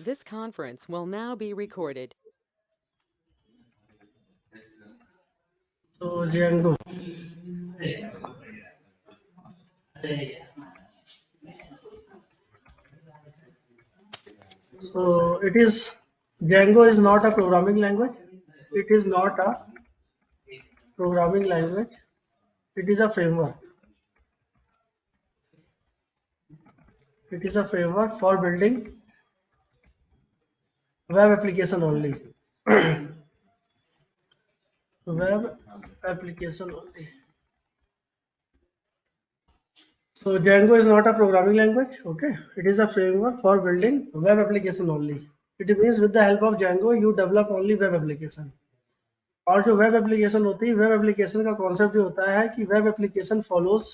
This conference will now be recorded. So Django. So it is Django is not a programming language. It is not a programming language. It is a framework. It is a framework for building web application only. Web application only. So Django is not a programming language. Okay, it is a framework for building web application only. It means with the help of Django you develop only web application. और जो web application होती है, web application का concept ये होता है कि web application follows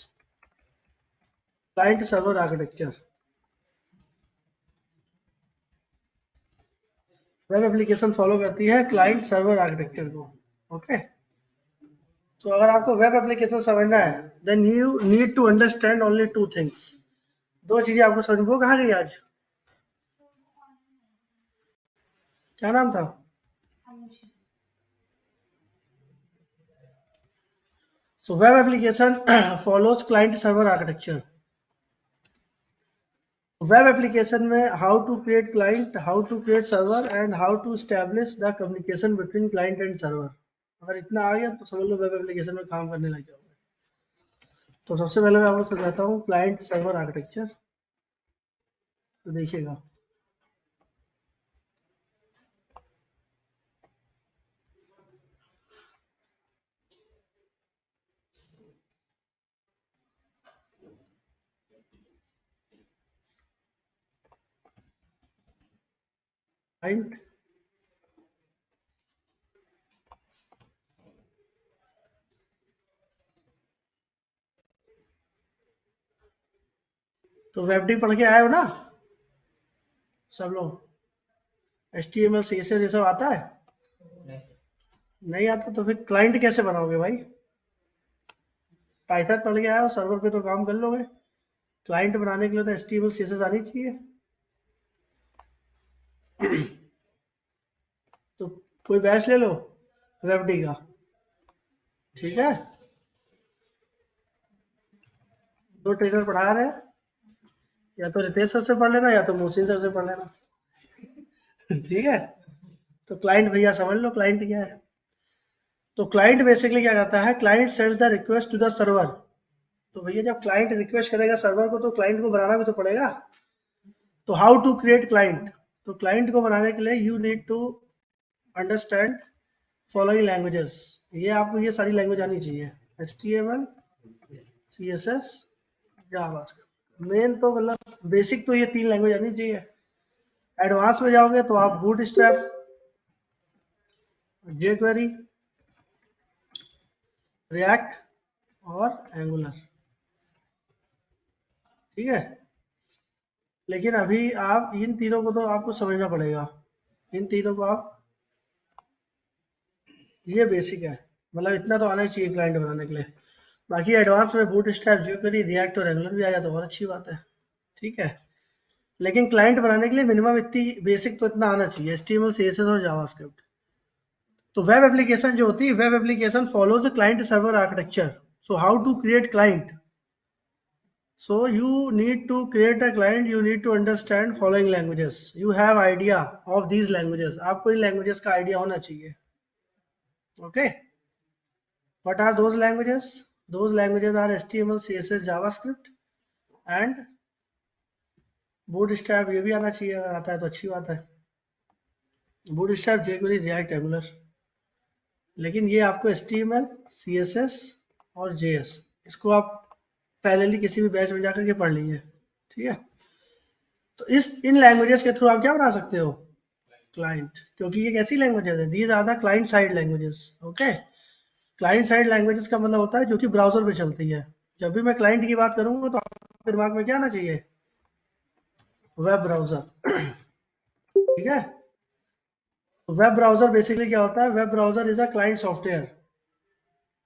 client server architecture. Web application follow करती है क्लाइंट सर्वर आर्किटेक्चर को. ओके, तो अगर आपको वेब एप्लीकेशन समझना है then you need to understand only two things. दो चीजें आपको समझ. वो कहाँ गई आज? क्या नाम था? So web application follows client server architecture. Web application में how to create client, how to create server and how to establish the communication between client and server. अगर इतना आ गया तो समझ लो वेब एप्लीकेशन में काम करने लग जाओगे. तो सबसे पहले मैं आपको समझाता हूँ क्लाइंट सर्वर आर्किटेक्चर. तो देखिएगा, क्लाइंट तो वेब पढ़ के आए हो ना सब लोग? HTML CSS ये सब आता है? नहीं आता तो फिर क्लाइंट कैसे बनाओगे भाई? पाइथन पढ़ के आए हो, सर्वर पे तो काम कर लोगे. क्लाइंट बनाने के लिए तो HTML CSS आनी चाहिए. तो कोई बैच ले लो वेबडी का, ठीक है? दो ट्रेनर पढ़ा रहे हैं, या तो रितेश सर से पढ़ लेना या तो मोहसिन सर से पढ़ लेना. ठीक है, तो क्लाइंट भैया समझ लो क्लाइंट क्या है. तो क्लाइंट बेसिकली क्या करता है? Client sends the request to the server. तो भैया जब क्लाइंट रिक्वेस्ट करेगा सर्वर को तो क्लाइंट को बनाना भी तो पड़ेगा. तो हाउ टू क्रिएट क्लाइंट? तो क्लाइंट को बनाने के लिए you need to understand following languages. ये आपको ये सारी लैंग्वेज आनी चाहिए. HTML CSS JavaScript. मेन तो मतलब बेसिक तो ये तीन लैंग्वेज आनी चाहिए. एडवांस में जाओगे तो आप बूटस्ट्रैप, jQuery, रिएक्ट और एंगुलर. ठीक है, लेकिन अभी आप इन तीनों को तो आपको समझना पड़ेगा. इन तीनों को आप, ये बेसिक है, मतलब इतना तो आना चाहिए क्लाइंट बनाने के लिए. बाकी एडवांस में बूटस्ट्रैप, jQuery, रिएक्ट और एंगुलर भी आ जाए तो और अच्छी बात है. ठीक है, लेकिन क्लाइंट बनाने के लिए मिनिमम इतनी बेसिक तो इतना आना चाहिए, HTML CSS और जावास्क्रिप्ट. तो वेब एप्लीकेशन जो होती है, web application follows client server architecture. So how to create client? So you need to create a client, you need to understand following languages. You have idea of these languages. आपको इन languages का idea होना चाहिए. Okay? What are those languages? Those languages are HTML, CSS, JavaScript and Bootstrap. ये भी आना चाहिए, अगर आता है तो अच्छी बात है. Bootstrap, jQuery, React, Angular. लेकिन ये आपको HTML, CSS और JS, इसको आप पहले किसी भी बैच में जाकर के पढ़ लीजिए. ठीक है, तो इन लैंग्वेजेस के थ्रू आप क्या बना सकते हो? क्लाइंट. क्योंकि ये कैसी लैंग्वेजेस है? These are the client side languages. Okay, client side languages का मतलब होता है जो कि ब्राउजर पे चलती है. जब भी मैं क्लाइंट की बात करूंगा तो आपके दिमाग में क्या आना चाहिए? Web browser. ठीक है, वेब ब्राउजर बेसिकली क्या होता है? Web browser is a client software.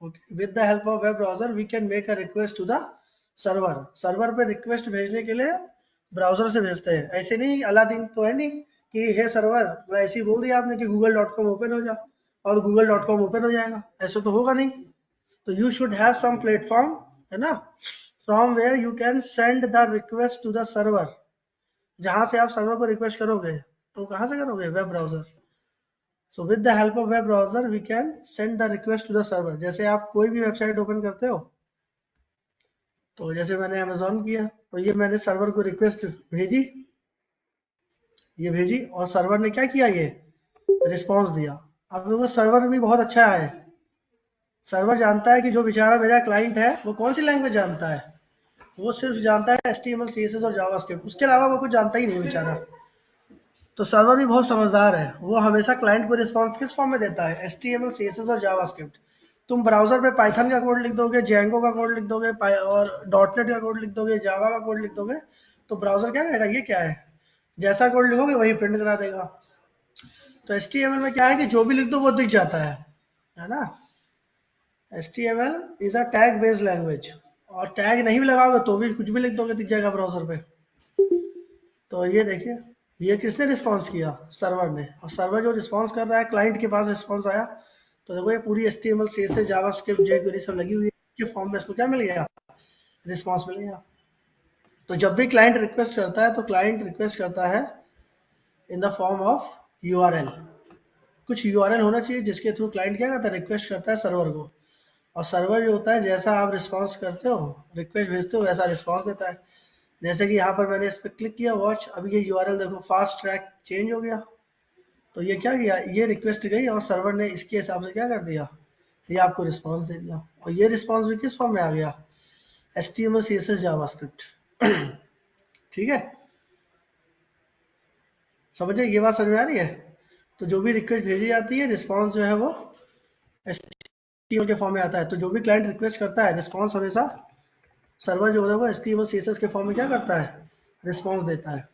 Okay, with the help of web browser we can make a request to the server. Server पे रिक्वेस्ट भेजने के लिए ब्राउजर से भेजते हैं. ऐसे नहीं, अलादीन तो है नहीं कि हे सर्वर, मतलब ऐसे ही बोल दिया आपने कि google.com ओपन हो जा और google.com ओपन हो जाएगा, ऐसा तो होगा नहीं। तो you should have some platform, है ना, from where you can send the request to the server, जहां से आप सर्वर को रिक्वेस्ट करोगे, तो कहां से करोगे, web browser. So with the help of web browser we can send the request to the server. जैसे आप कोई भी वेबसाइट ओपन करते हो, तो जैसे मैंने अमेजोन किया, तो ये मैंने सर्वर को रिक्वेस्ट भेजी, ये भेजी, और सर्वर ने क्या किया, ये रिस्पॉन्स दिया। अब वो सर्वर भी बहुत अच्छा है, सर्वर जानता है कि जो बेचारा मेरा क्लाइंट है वो कौन सी लैंग्वेज जानता है, वो सिर्फ जानता है HTML CSS और जावास्क्रिप्ट, उसके अलावा वो कुछ जानता ही नहीं बेचारा। तो सर्वर भी बहुत समझदार है, वो हमेशा क्लाइंट को रिस्पॉन्स किस फॉर्म में देता है, HTML CSS और जावास्क्रिप्ट। तुम ब्राउजर पे पाइथन का कोड लिख दोगे, जेंगो का कोड लिख दोगे, और डॉटनेट का कोड लिख दोगे, जावा का कोड लिख दोगे, तो ब्राउजर क्या कहेगा, ये क्या है, जैसा कोड लिखोगे वही प्रिंट करा देगा। तो HTML में क्या है कि जो भी लिख दो वो दिख जाता है ना। HTML is a tag based language, और टैग नहीं भी लगाओगे तो भी कुछ भी लिख दोगे दिख जाएगा ब्राउजर पे। तो ये देखिए, ये किसने रिस्पॉन्स किया, सर्वर ने, और सर्वर जो रिस्पॉन्स कर रहा है, क्लाइंट के पास रिस्पॉन्स आया। तो देखो ये पूरी HTML CSS जावास्क्रिप्ट jQuery सब लगी हुई है, इसके फॉर्म में इसको क्या मिल गया, रिस्पॉन्स मिल गया। तो जब भी क्लाइंट रिक्वेस्ट करता है, तो क्लाइंट रिक्वेस्ट करता है in the form of URL। कुछ URL होना चाहिए जिसके थ्रू क्लाइंट क्या करता है, रिक्वेस्ट करता है सर्वर को, और सर्वर जो होता है, जैसा आप रिस्पॉन्स करते हो, रिक्वेस्ट भेजते हो, वैसा रिस्पॉन्स देता है। जैसे कि यहाँ पर मैंने इस पर क्लिक किया वॉच, अब ये URL देखो फास्ट ट्रैक चेंज हो गया। तो ये क्या किया, ये रिक्वेस्ट गई और सर्वर ने इसके हिसाब से क्या कर दिया, ये आपको रिस्पॉन्स दे दिया। और ये रिस्पॉन्स भी किस फॉर्म में आ गया, HTML CSS जावास्क्रिप्ट। ठीक है, समझे, ये बात समझ में आ रही है। तो जो भी रिक्वेस्ट भेजी जाती है, रिस्पॉन्स जो है वो HTML के फॉर्म में आता है। तो जो भी क्लाइंट रिक्वेस्ट करता है, रिस्पॉन्स हमेशा सर्वर जो है वो HTML CSS के फॉर्म में क्या करता है, रिस्पॉन्स देता है।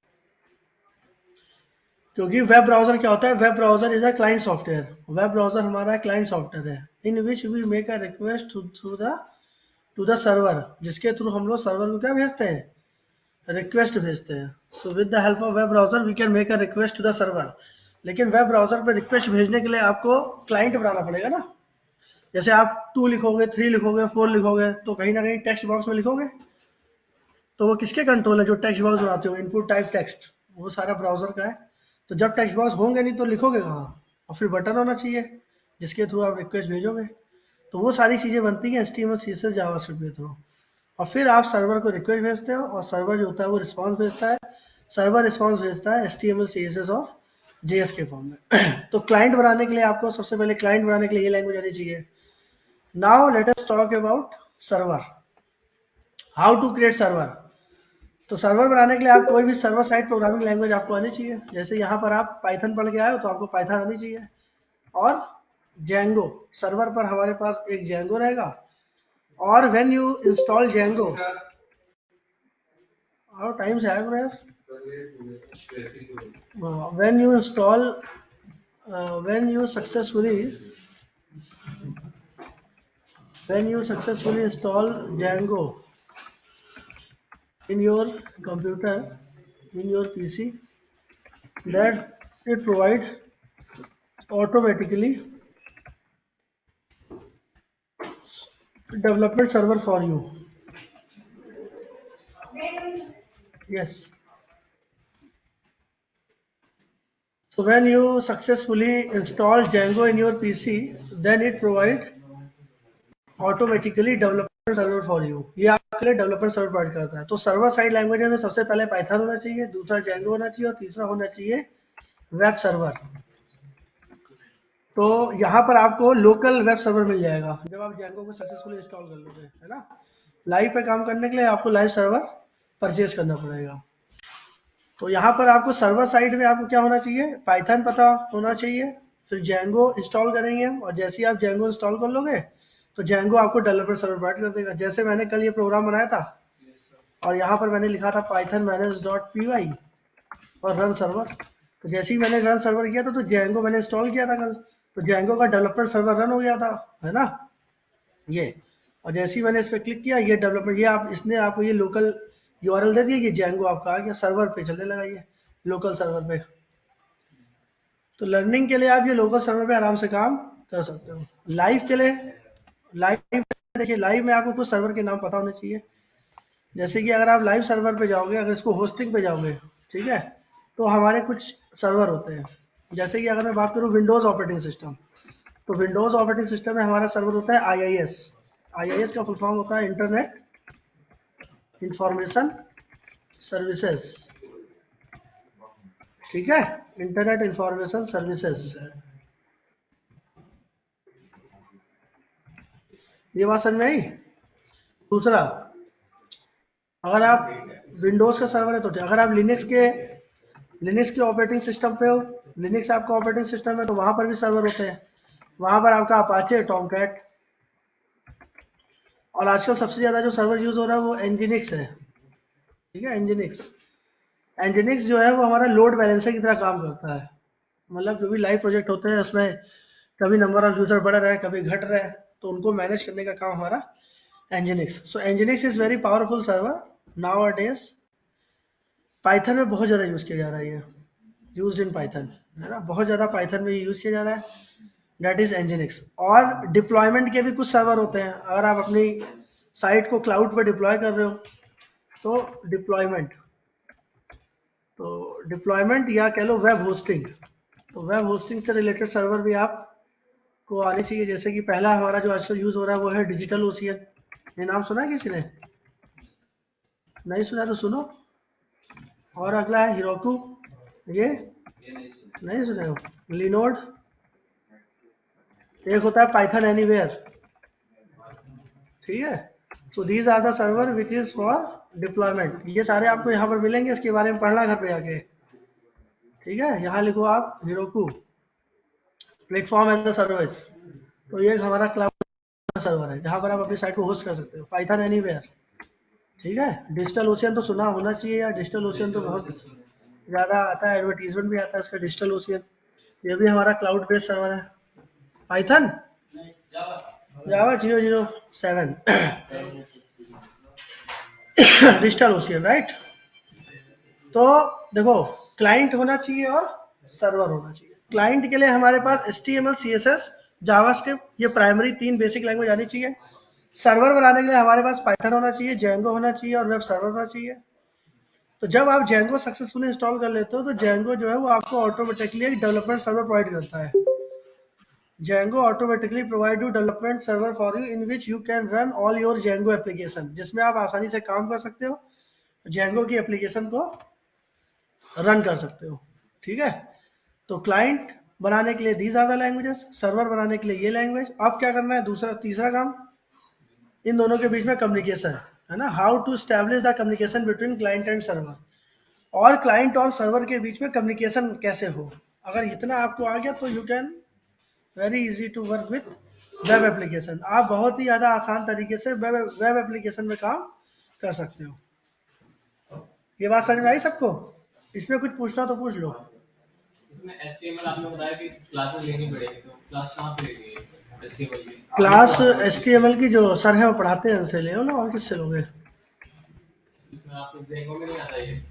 क्योंकि वेब ब्राउजर क्या होता है, web browser is a client software, web browser हमारा क्लाइंट सॉफ्टवेयर है, in which we make a request to the server, जिसके थ्रू हम लोग सर्वर को क्या भेजते हैं, रिक्वेस्ट भेजते हैं। So with the help of web browser we can make a request to the server. लेकिन वेब ब्राउजर पर रिक्वेस्ट भेजने के लिए आपको क्लाइंट बनाना पड़ेगा ना। जैसे आप 2 लिखोगे, 3 लिखोगे, 4 लिखोगे, तो कहीं ना कहीं टेक्स्ट बॉक्स में लिखोगे, तो वो किसके कंट्रोल है, जो टेक्स्ट बॉक्स बनाते हो, इनपुट टाइप टेक्स्ट, वो सारा ब्राउजर का है। तो जब टेक्स्ट बॉक्स होंगे नहीं तो लिखोगे कहाँ, और फिर बटन होना चाहिए जिसके थ्रू आप रिक्वेस्ट भेजोगे। तो वो सारी चीज़ें बनती हैं HTML CSS जावास्क्रिप्ट के थ्रू। और फिर आप सर्वर को रिक्वेस्ट भेजते हो, और सर्वर जो होता है वो रिस्पॉन्स भेजता है। सर्वर रिस्पॉन्स भेजता है HTML CSS और JS के फॉर्म में। तो क्लाइंट बनाने के लिए आपको सबसे पहले, क्लाइंट बनाने के लिए ये लैंग्वेज आनी चाहिए। Now let us talk about server, how to create server. तो सर्वर बनाने के लिए आप कोई भी सर्वर साइड प्रोग्रामिंग लैंग्वेज आपको आनी चाहिए। जैसे यहाँ पर आप पाइथन पढ़ के आए हो, तो आपको पाइथन आनी चाहिए। और जेंगो, सर्वर पर हमारे पास एक जेंगो रहेगा। और व्हेन यू इंस्टॉल जेंगो, और टाइम से आएगा यार, when you install, when you successfully, when you successfully install Django in your computer, in your PC, that it provide automatically development server for you. Yes. So when you successfully install Django in your PC, then it provide automatically development server for you. ये आपके लिए development server provide करता है। तो server side language में सबसे पहले Python होना चाहिए, दूसरा Django होना चाहिए, और तीसरा होना चाहिए वेब सर्वर। तो यहाँ पर आपको लोकल वेब सर्वर मिल जाएगा जब आप Django को सक्सेसफुली इंस्टॉल कर लोगे, है ना। लाइव पे काम करने के लिए आपको लाइव सर्वर परचेज करना पड़ेगा। तो यहाँ पर आपको सर्वर साइड में आपको क्या होना चाहिए, पाइथन पता होना चाहिए। फिर जेंगो इंस्टॉल करेंगे हम, और जैसे ही आप जेंगो इंस्टॉल कर लोगे, तो जेंगो आपको डेवलपर सर्वर प्रोवाइड कर देगा। जैसे मैंने कल ये प्रोग्राम बनाया था, और यहाँ पर मैंने लिखा था पाइथन manage.py और रन सर्वर। तो जैसे ही मैंने रन सर्वर किया था, तो जेंगो मैंने इंस्टॉल किया था कल, तो जेंगो का डेवलपर सर्वर रन हो गया था, है ना ये। और जैसे ही मैंने इस पर क्लिक किया, ये डेवलपर, ये आप, इसने आपको ये लोकल URL दे दिया, ये जेंगो आपका आ गया सर्वर पे चलने लगा, ये लोकल सर्वर पे। तो लर्निंग के लिए आप ये लोकल सर्वर पे आराम से काम कर सकते हो। लाइव के लिए, लाइव देखिए, लाइव में आपको कुछ सर्वर के नाम पता होने चाहिए। जैसे कि अगर आप लाइव सर्वर पे जाओगे, अगर इसको होस्टिंग पे जाओगे, ठीक है, तो हमारे कुछ सर्वर होते हैं। जैसे कि अगर मैं बात करूँ विंडोज़ ऑपरेटिंग सिस्टम, तो विंडोज़ ऑपरेटिंग सिस्टम में हमारा सर्वर होता है IIS। IIS का फुल फॉर्म होता है इंटरनेट इंफॉर्मेशन सर्विसेज, ठीक है, इंटरनेट इंफॉर्मेशन सर्विसेज। ये बात समझ में आई। दूसरा, अगर आप विंडोज़ का सर्वर है तो ठीक, अगर आप लिनक्स के ऑपरेटिंग सिस्टम पे हो, लिनक्स आपका ऑपरेटिंग सिस्टम है, तो वहाँ पर भी सर्वर होते हैं। वहाँ पर आपका अपाचे, टॉमकैट, और आजकल सबसे ज़्यादा जो सर्वर यूज़ हो रहा है वो एनजीनिक्स है, ठीक है, एनजीनिक्स। एनजीनिक्स जो है वो हमारा लोड बैलेंसर की तरह काम करता है। मतलब जो भी लाइव प्रोजेक्ट होते हैं उसमें कभी नंबर ऑफ यूज़र बढ़ रहा है, कभी घट रहा है, तो उनको मैनेज करने का काम हमारा Nginx. So Nginx is very powerful server nowadays. Python में बहुत ज़्यादा यूज़ किया जा रहा है ये, यूज्ड इन पाइथन, है ना, बहुत ज़्यादा पाइथन में यूज़ किया जा रहा है, दैट इज़ एनजीनिक्स। और डिप्लॉयमेंट के भी कुछ सर्वर होते हैं। अगर आप अपनी साइट को क्लाउड पर डिप्लॉय कर रहे हो तो डिप्लॉयमेंट या कह लो वेब होस्टिंग, तो वेब होस्टिंग से रिलेटेड सर्वर भी आपको आने चाहिए। जैसे कि पहला हमारा जो आजकल यूज़ हो रहा है वो है डिजिटल ओशियन। ये नाम सुना है किसी ने? नहीं सुना तो सुनो। और अगला है हिरोकू, ये नहीं सुने हो। लिनोड, एक होता है पाइथन एनीवेयर, ठीक है। So these are the server which is for deployment. ये सारे आपको यहाँ पर मिलेंगे, इसके बारे में पढ़ना घर पे आके, ठीक है। यहाँ लिखो आप Heroku platform as a service, तो ये हमारा क्लाउड सर्वर है जहाँ पर आप अपनी साइट को होस्ट कर सकते हो। पाइथन एनीवेयर, ठीक है। डिजिटल ओशियन तो सुना होना चाहिए यार, डिजिटल ओशियन तो बहुत ज़्यादा आता है, एडवर्टीजमेंट भी आता है इसका, डिजिटल ओशियन। ये भी हमारा क्लाउड बेस्ड सर्वर है। Python Java 007 digital ocean, right. तो देखो, क्लाइंट होना चाहिए और सर्वर होना चाहिए। क्लाइंट के लिए हमारे पास HTML CSS जावास्क्रिप्ट, ये प्राइमरी 3 बेसिक लैंग्वेज आनी चाहिए। सर्वर बनाने के लिए हमारे पास पाइथन होना चाहिए, जेंगो होना चाहिए और वेब सर्वर होना चाहिए। तो जब आप जेंगो सक्सेसफुली इंस्टॉल कर लेते हो तो जेंगो जो है वो आपको ऑटोमेटिकली एक डेवलपमेंट सर्वर प्रोवाइड करता है। Django automatically provide you development server for you in which you can run all your Django application, जिसमें आप आसानी से काम कर सकते हो, Django की एप्लीकेशन को रन कर सकते हो, ठीक है। तो क्लाइंट बनाने के लिए these are the languages, server बनाने के लिए ये लैंग्वेज। अब क्या करना है, दूसरा तीसरा काम, इन दोनों के बीच में कम्युनिकेशन, है ना, how to establish the communication between client and server. और क्लाइंट और सर्वर के बीच में कम्युनिकेशन कैसे हो, अगर इतना आपको आ गया तो you can very easy to work with web application. आप बहुत ही ज़्यादा आसान तरीके से वेब एप्लीकेशन में काम कर सकते हो। ये बात समझ में आई सबको? इसमें कुछ पूछना तो पूछ लो। इसमें HTML आपने बताया कि क्लासेस लेनी पड़ेगी, तो क्लास कहाँ पे लेनी है HTML की? क्लास HTML की जो सर है वो पढ़ाते हैं, उनसे ले लो ना, और किससे लोगे? इसमें आपको Django में नहीं आता ये?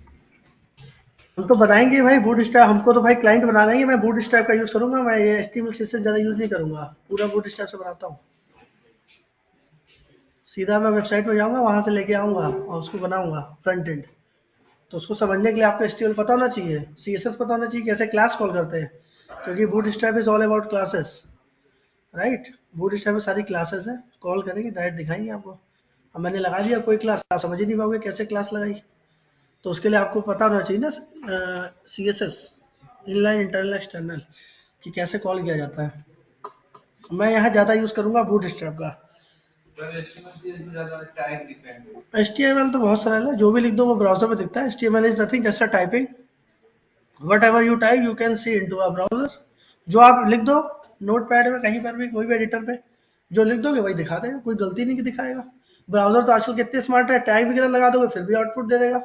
हम तो बताएंगे भाई बूट स्ट्रैप, हमको तो भाई क्लाइंट बना देंगे, मैं बूट स्ट्रैप का यूज़ करूंगा, मैं ये HTML से ज़्यादा यूज़ नहीं करूंगा, पूरा बूट स्ट्रैप से बनाता हूँ। सीधा मैं वेबसाइट में जाऊंगा, वहां से लेके आऊंगा और उसको बनाऊंगा फ्रंट एंड। तो उसको समझने के लिए आपको HTML पता होना चाहिए, CSS पता होना चाहिए, कैसे क्लास कॉल करते हैं, क्योंकि boot strap is all about classes, right. Boot strap में सारी क्लासेस है, कॉल करेंगे डायरेक्ट दिखाएंगे आपको। अब मैंने लगा दिया कोई क्लास, आप समझ ही नहीं पाओगे कैसे क्लास लगाई। तो उसके लिए आपको पता होना चाहिए ना CSS, इनलाइन इंटरनल एक्सटर्नल, कि कैसे कॉल किया जाता है। मैं यहाँ ज़्यादा यूज़ करूँगा बूट स्ट्रैप का। HTML तो बहुत सारा है, जो भी लिख दो वो ब्राउजर पे दिखता है। HTML is nothing just a typing, what ever you type you can see into a browser. जो आप लिख दो नोट पैड में, कहीं पर भी, कोई भी एडिटर पे, जो लिख दोगे वही दिखा देगा, कोई गलती नहीं कि दिखाएगा। ब्राउजर तो आजकल कितने स्मार्ट है, टैग वगैरह लगा दोगे फिर भी आउटपुट दे देगा।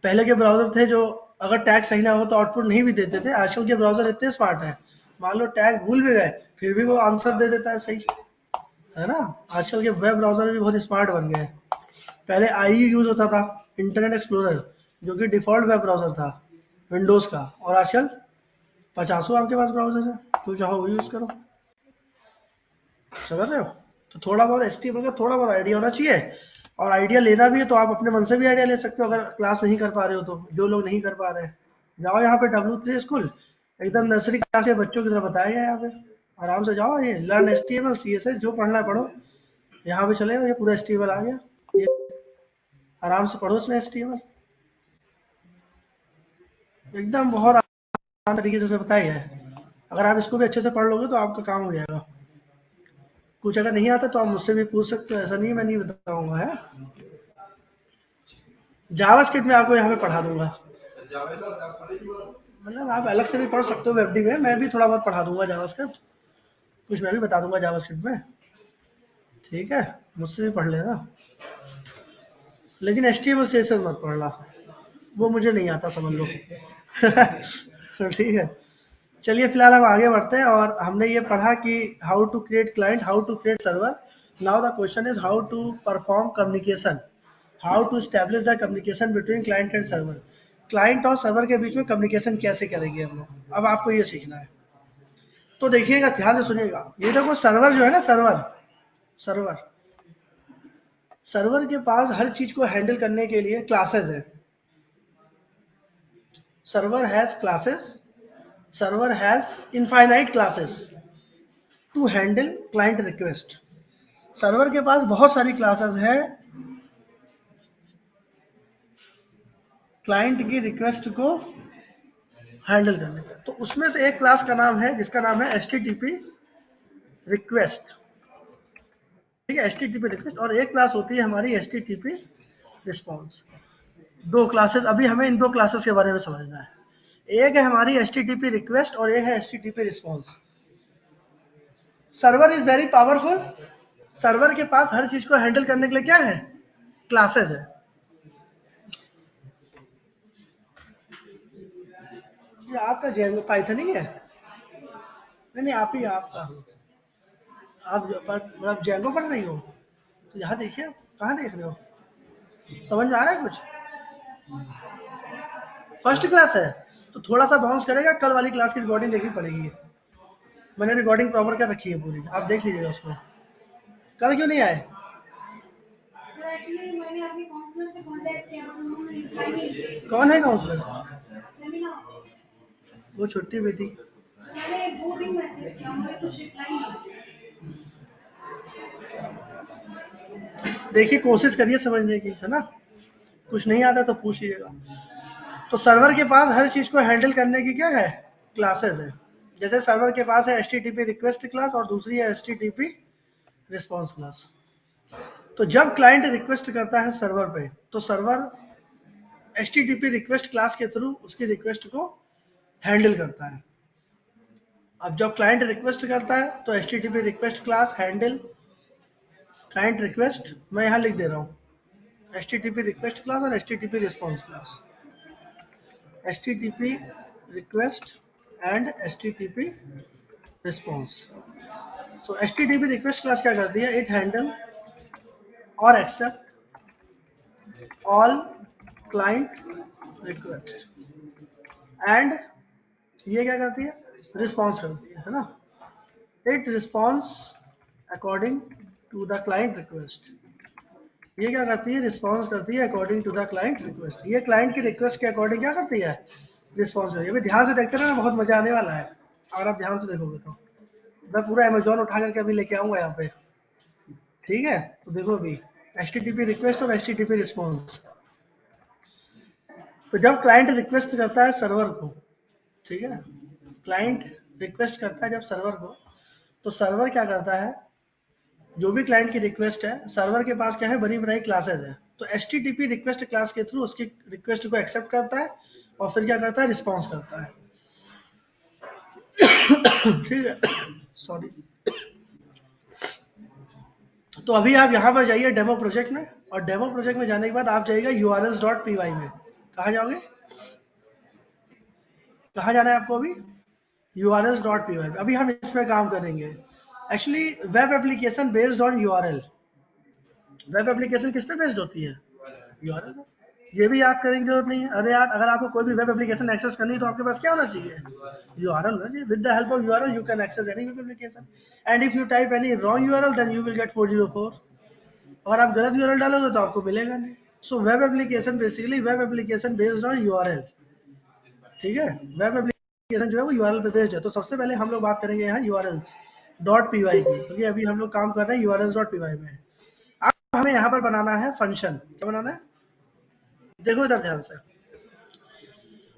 पहले के ब्राउजर थे जो अगर टैग सही ना हो तो आउटपुट नहीं भी देते थे, आजकल के ब्राउजर इतने स्मार्ट है, मान लो टैग भूल भी गए फिर भी वो आंसर दे देता है सही, है ना। आजकल के वेब ब्राउजर भी बहुत स्मार्ट बन गए हैं। पहले IE यूज होता था, इंटरनेट एक्सप्लोरर, जो कि डिफॉल्ट वेब ब्राउजर था विंडोज का, और आजकल 50 आपके पास ब्राउजर है, जो चाहो वो यूज करो, समझ रहे हो। तो थोड़ा बहुत HTML का थोड़ा बहुत आइडिया होना चाहिए, और आइडिया लेना भी है तो आप अपने मन से भी आइडिया ले सकते हो, अगर क्लास नहीं कर पा रहे हो तो। जो लोग नहीं कर पा रहे हैं, जाओ यहाँ पे W3 स्कूल, एकदम नर्सरी क्लास के बच्चों की तरह बताया गया यहाँ पे, आराम से जाओ, ये लर्न HTML CSS जो पढ़ना है पढ़ो, यहाँ पे चले, ये पूरा HTML आ गया, ये आराम से पढ़ो इसमें HTML, एकदम बहुत आसान तरीके से बताया गया है। अगर आप इसको भी अच्छे से पढ़ लोगे तो आपका काम हो जाएगा। कुछ अगर नहीं आता तो आप मुझसे भी पूछ सकते हो, ऐसा नहीं मैं नहीं बताऊंगा है। जावास्क्रिप्ट में आपको यहाँ पे पढ़ा दूंगा, मतलब आप अलग से भी पढ़ सकते हो वेबडी में, मैं भी थोड़ा बहुत पढ़ा दूंगा जावास्क्रिप्ट, कुछ मैं भी बता दूंगा जावास्क्रिप्ट में, ठीक है, मुझसे भी पढ़ लेना। लेकिन HTML CSS मत पढ़ना, वो मुझे नहीं आता, समझ लो। ठीक है, चलिए फिलहाल हम आगे बढ़ते हैं, और हमने ये पढ़ा कि how to create client, how to create server. Now the question is how to perform communication, how to establish the communication between client and server. Client और सर्वर के बीच में कम्युनिकेशन कैसे करेंगे हम लोग, अब आपको ये सीखना है। तो देखिएगा, ध्यान से सुनिएगा, ये देखो सर्वर जो है ना, सर्वर सर्वर सर्वर के पास हर चीज को हैंडल करने के लिए क्लासेस है। Server has classes, server has infinite classes to handle client request. Server के पास बहुत सारी क्लासेस हैं क्लाइंट की रिक्वेस्ट को हैंडल करने का। तो उसमें से एक क्लास का नाम है जिसका नाम है HTTP रिक्वेस्ट, ठीक है, HTTP रिक्वेस्ट, और एक क्लास होती है हमारी HTTP रिस्पॉन्स। दो क्लासेस, अभी हमें इन दो क्लासेस के बारे में समझना है। एक है हमारी HTTP रिक्वेस्ट और एक है HTTP response. Server is very powerful, server के पास हर चीज को हैंडल करने के लिए क्या है, क्लासेस है। ये आपका जेंगो पाइथन ही है, नहीं आप ही, आपका आप जेंगो पढ़ रही हो, तो यहाँ देखिए, कहाँ देख रहे हो, समझ में आ रहा है कुछ। फर्स्ट क्लास है तो थोड़ा सा बाउंस करेगा, कल वाली क्लास की रिकॉर्डिंग देखनी पड़ेगी, मैंने रिकॉर्डिंग प्रॉपर कर रखी है पूरी, आप देख लीजिएगा उसमें। कल क्यों नहीं आए, मैंने अपने काउंसलर से कांटेक्ट किया, उन्होंने रिप्लाई नहीं दिया। कौन है काउंसलर, वो छुट्टी पे थी, मैंने 2 दिन मैसेज किया, मुझे कुछ रिप्लाई नहीं। देखिए कोशिश करिए समझने की, है ना, कुछ नहीं आता तो पूछ लीजिएगा। तो सर्वर के पास हर चीज को हैंडल करने की क्या है, क्लासेस है। जैसे सर्वर के पास है HTTP रिक्वेस्ट क्लास और दूसरी है HTTP रिस्पॉन्स क्लास। तो जब क्लाइंट रिक्वेस्ट करता है सर्वर पे, तो सर्वर HTTP रिक्वेस्ट क्लास के थ्रू उसकी रिक्वेस्ट को हैंडल करता है। अब जब क्लाइंट रिक्वेस्ट करता है तो HTTP request class handle client request, मैं यहाँ लिख दे रहा हूँ HTTP रिक्वेस्ट क्लास और HTTP response class, HTTP request and HTTP response. So HTTP request class क्या करती है, it handle or accept all client request and ये क्या करती है, response करती है ना, it responds according to the client request। ये क्या करती है, रिस्पॉन्स करती है according to the client request. ये क्लाइंट की रिक्वेस्ट के अकॉर्डिंग क्या करती है, रिस्पॉन्स करती है। अभी ध्यान से देखते रहना, बहुत मजा आने वाला है अगर आप ध्यान से देखोगे तो। मैं पूरा अमेजोन उठा करके अभी लेके आऊंगा यहाँ पे, ठीक है। तो देखो अभी HTTP रिक्वेस्ट और HTTP रिस्पॉन्स। तो जब क्लाइंट रिक्वेस्ट करता है सर्वर को, ठीक है, क्लाइंट रिक्वेस्ट करता है जब सर्वर को, तो सर्वर क्या करता है, जो भी क्लाइंट की रिक्वेस्ट है, सर्वर के पास क्या है, बड़ी बनाई क्लासेस है। तो HTTP रिक्वेस्ट क्लास के थ्रू उसकी रिक्वेस्ट को एक्सेप्ट करता है और फिर क्या करता है, रिस्पॉन्स करता है। ठीक है, सॉरी। तो अभी आप यहाँ पर जाइए डेमो प्रोजेक्ट में, और डेमो प्रोजेक्ट में जाने के बाद आप जाइएगा urls.py में। कहाँ जाओगे, कहाँ जाना है आपको अभी, urls.py। अभी हम इसमें काम करेंगे। Actually web application based on URL, web application किस पे बेस्ड होती है, URL पे। ये भी याद करने की जरूरत नहीं है। अरे यार, अगर आपको कोई भी वेब एप्लीकेशन एक्सेस करनी है तो आपके पास क्या होना चाहिए? यूआरएल होना चाहिए। With the help of URL you can access any web application, and if you type any wrong URL then you will get 404। और आप गलत यूआरएल डालोगे तो आपको मिलेगा नहीं। So web application basically web application based on URL, ठीक है। वेब एप्लीकेशन जो है वो यूआरएल पे बेस्ड है। तो सबसे पहले हम लोग बात करेंगे यहाँ यूआरएल्स डॉट पी वाई की, क्योंकि अभी हम लोग काम कर रहे हैं यूआरएल्स डॉट पी वाई में। अब हमें यहाँ पर बनाना है फंक्शन। क्या बनाना है? देखो इधर ध्यान से।